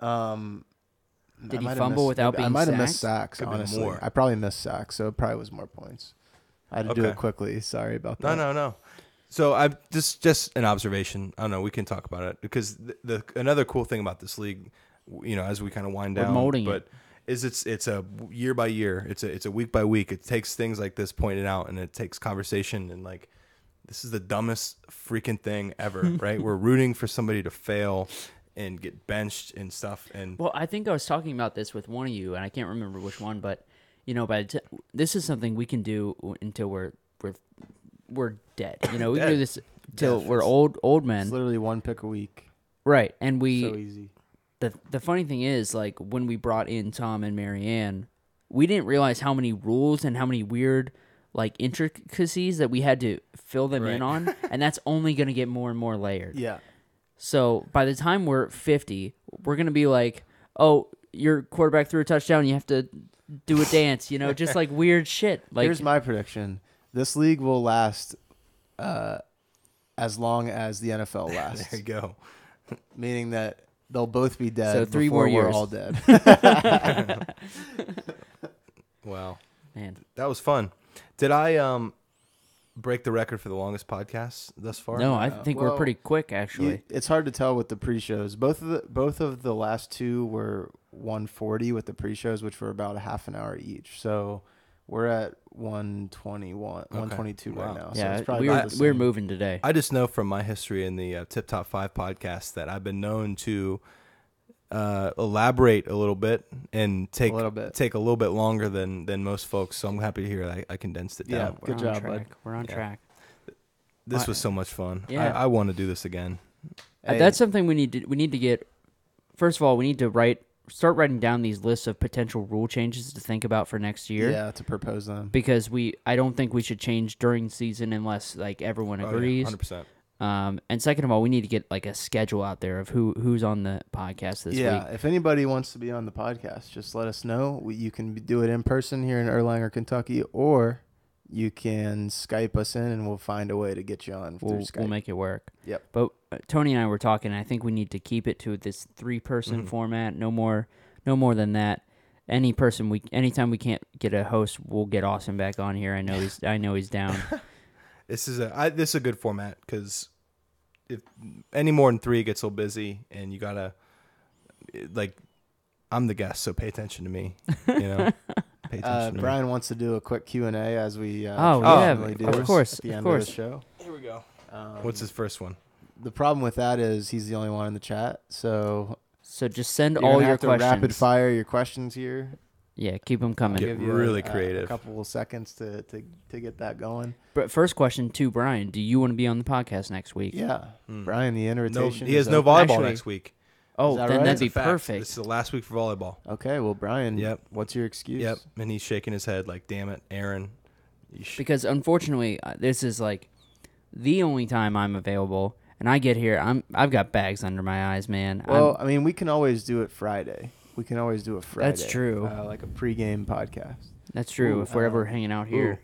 Did Did he fumble without being I might have missed sacked? sacks. Could be Honestly, more. I probably missed sacks, so it probably was more points. I had to do Okay. it quickly. Sorry about that. no. So I just an observation. I don't know. We can talk about it because the another cool thing about this league, you know, as we kind of wind We're down, molding but is it's a year by year. It's a week by week. It takes things like this pointed out, and it takes conversation and like. This is the dumbest freaking thing ever, right? We're rooting for somebody to fail and get benched and stuff. And Well, I think I was talking about this with one of you, and I can't remember which one, but you know, this is something we can do until we're dead. You know, we can do this till we're old men, It's literally 1 pick a week. right? And So we easy. the funny thing is, like when we brought in Tom and Marianne, we didn't realize how many rules and how many weird like intricacies that we had to fill them in Right. on, and that's only going to get more and more layered. Yeah. So by the time we're 50, we're going to be like, oh, your quarterback threw a touchdown, you have to do a dance, you know, just like weird shit. Like, Here's my prediction: this league will last as long as the NFL lasts. there you go. Meaning that they'll both be dead So 3 before more we're years. all dead. Wow, man, that was fun. Did I break the record for the longest podcast thus far? no, I think we're well, pretty quick, actually. It's hard to tell with the pre-shows. Both of the last 2 were 140 with the pre-shows, which were about a half an hour each. So we're at 122 Wow. right now. So Yeah, it's probably about the we're same. moving today. I just know from my history in the Tip Top 5 podcast that I've been known to elaborate a little bit and take a little bit longer than most folks. So I'm happy to hear that I condensed it Yeah. down. We're Good on job, track. bud. We're on Yeah. track. This was so much fun. Yeah. I want to do this again. Hey, That's something we need to get. First of all, we need to start writing down these lists of potential rule changes to think about for next year. Yeah, to propose them. Because I don't think we should change during season unless like everyone agrees. 100%. And second of all, we need to get like a schedule out there of who's on the podcast this Yeah, week. if anybody wants to be on the podcast, just let us know. You can do it in person here in Erlanger, Kentucky, or you can Skype us in, and we'll find a way to get you on through Skype. We'll make it work. Yep. But Tony and I were talking. I think we need to keep it to this 3-person format. No more than that. Anytime we can't get a host, we'll get Austin back on here. I know he's down. This is a good format because if any more than 3 it gets so busy and you gotta like I'm the guest, so pay attention to me. You know, pay attention to Brian wants to do a quick Q&A as we yeah, do of course, at the of end course. of the show. me. Here we go. What's his first one? The problem with that is he's the only one in the chat, so So just send you're all gonna your have to questions. rapid fire your questions here. Yeah, keep them coming. Get Give you really a creative. couple of seconds to get that going. But first question to Brian: do you want to be on the podcast next week? Yeah, Brian, the No, invitation. he has is no open. volleyball Actually- next week. Oh, Is that then right? that'd be It's a fact. perfect. This is the last week for volleyball. Okay, well, Brian. Yep. What's your excuse? Yep. And he's shaking his head like, "Damn it, Aaron." Because unfortunately, this is like the only time I'm available, and I get here. I've got bags under my eyes, man. Well, I mean, we can always do it Friday. We can always do it Friday. That's true. Like a pregame podcast. That's true. Ooh, if we're ever hanging out here,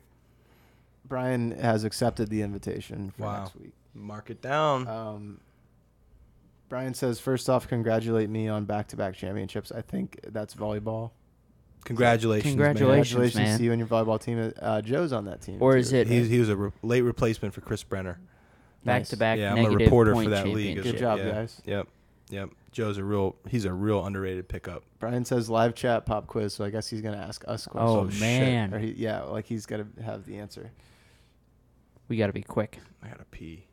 Brian has accepted the invitation for Wow. next week. Mark it down. Brian says, first off, congratulate me on back-to-back championships. I think that's volleyball. Congratulations, Congratulations. Congratulations man. to you and your volleyball team. Joe's on that team. Or too. is it man. He was a late replacement for Chris Brenner. back Nice. to back? Yeah, I'm a negative reporter point for that league. championship? Good job, Yeah. guys. Yep. Joe's a real underrated pickup. Brian says live chat pop quiz, so I guess he's going to ask us Oh questions. man, Or he's got to have the answer. we got to be quick. I gotta pee.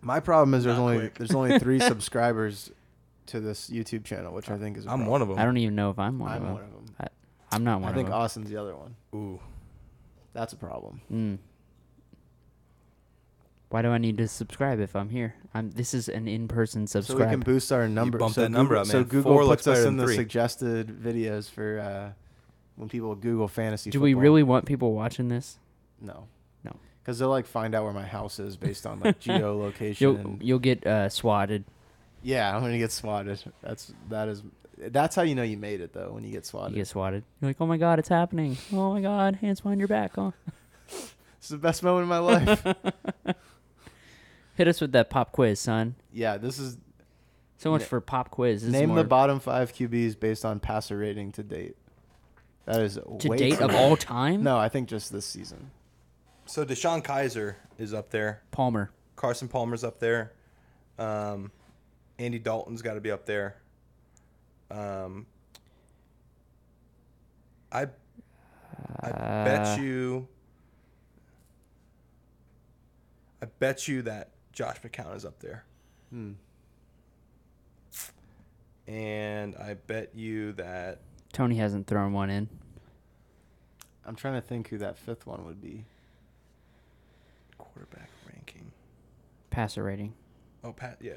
My problem is Not quick. there's only 3 subscribers to this YouTube channel, which I think is a I'm problem. one of them. I don't even know if I'm one of I'm them. one of them. I'm not one I of think them. Austin's the other one. Ooh. That's a problem. Why do I need to subscribe if I'm here? This is an in-person So subscribe. we can boost our number. bump so that number Google, up, So man. Google 4 looks puts us better in than the 3. suggested videos for when people Google fantasy Do football. we really want people watching this? No. No. Because they'll like find out where my house is based on like geolocation. You'll get swatted. Yeah, I'm gonna get swatted. That's how you know you made it though, when you get swatted. You get swatted. You're like, oh my god, it's happening. Oh my god, hands behind your back. Oh. It's the best moment of my life. Hit us with that pop quiz, son. Yeah, this is So much for pop quiz. This is name more the bottom 5 QBs based on passer rating to date. That is to way date too of many. all time. No, I think just this season. So Deshaun Kaiser is up there. Palmer. Carson Palmer's up there. Andy Dalton's got to be up there. I bet you that Josh McCown is up there. And I bet you that Tony hasn't thrown one in. I'm trying to think who that 5th one would be. quarterback ranking. Passer rating. Oh, Pat, yeah.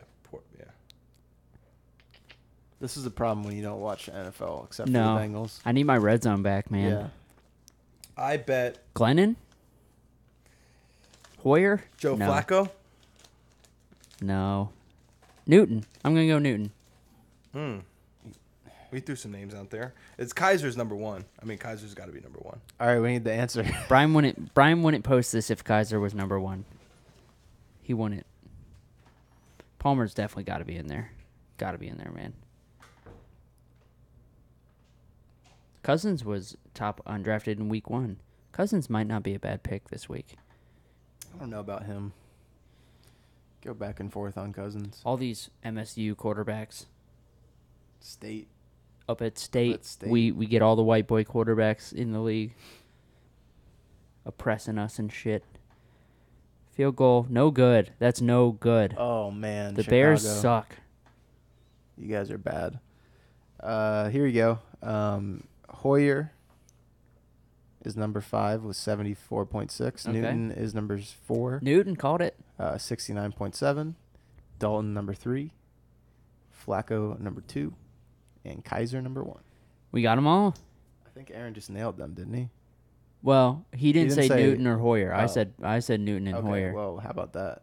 This is the problem when you don't watch NFL except No. for the Bengals. I need my red zone back, man. Yeah. I bet Glennon? Hoyer? Joe No. Flacco. No. Newton. I'm going to go Newton. We threw some names out there. It's Kaiser's number 1. I mean, Kaiser's got to be number 1. All right, we need the answer. Brian wouldn't post this if Kaiser was number 1. He wouldn't. Palmer's definitely got to be in there. Got to be in there, man. Cousins was top undrafted in week 1. Cousins might not be a bad pick this week. I don't know about him. Go back and forth on Cousins. All these MSU quarterbacks State. up at State. State. We get all the white boy quarterbacks in the league oppressing us and shit. Field goal, no good. That's no good. Oh, man. The Chicago. Bears suck. You guys are bad. Here we go. Hoyer is number 5 with 74.6. Okay. Newton is number 4, Newton called it. 69.7. Dalton number 3. Flacco number 2. And Kaiser number 1. We got them all. I think Aaron just nailed them, didn't he? Well, he didn't say Newton or Hoyer. Oh. I said Newton and Okay, Hoyer. well, how about that?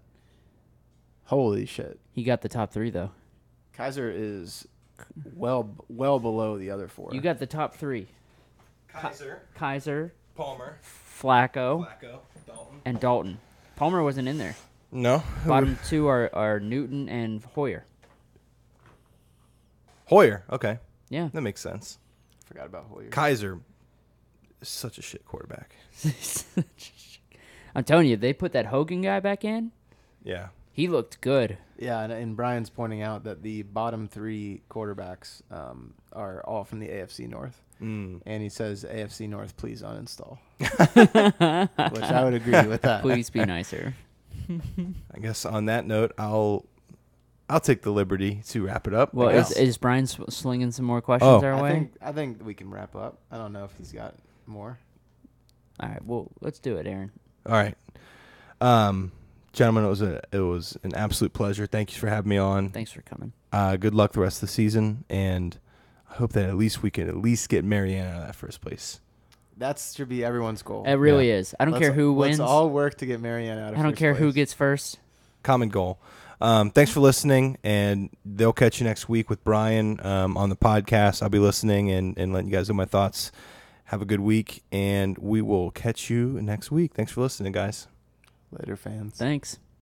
Holy shit. He got the top 3 though. Kaiser is well below the other 4. You got the top 3. Kaiser, Palmer, Flacco, Dalton. and Dalton. Palmer wasn't in there. No. Bottom 2 are Newton and Hoyer. Hoyer. Okay. Yeah. That makes sense. Forgot about Hoyer. Kaiser is such a shit quarterback. I'm telling you, they put that Hogan guy back in. Yeah. He looked good. Yeah, and Brian's pointing out that the bottom 3 quarterbacks are all from the AFC North. And he says, AFC North, please uninstall. Which I would agree with that. Please be nicer. I guess on that note, I'll take the liberty to wrap it up. Well, I guess. is Brian slinging some more questions our way? I think we can wrap up. I don't know if he's got more. All right, well, let's do it, Aaron. All right. Gentlemen, it was an absolute pleasure. Thank you for having me on. Thanks for coming. Good luck the rest of the season, and I hope that we can at least get Marianne out of that first place. That should be everyone's goal. It really is. I don't care who wins. Let's all work to get Marianne out of I don't first care who place. gets first. Common goal. Thanks for listening, and they'll catch you next week with Brian on the podcast. I'll be listening and letting you guys know my thoughts. Have a good week, and we will catch you next week. Thanks for listening, guys. Later, fans. Thanks.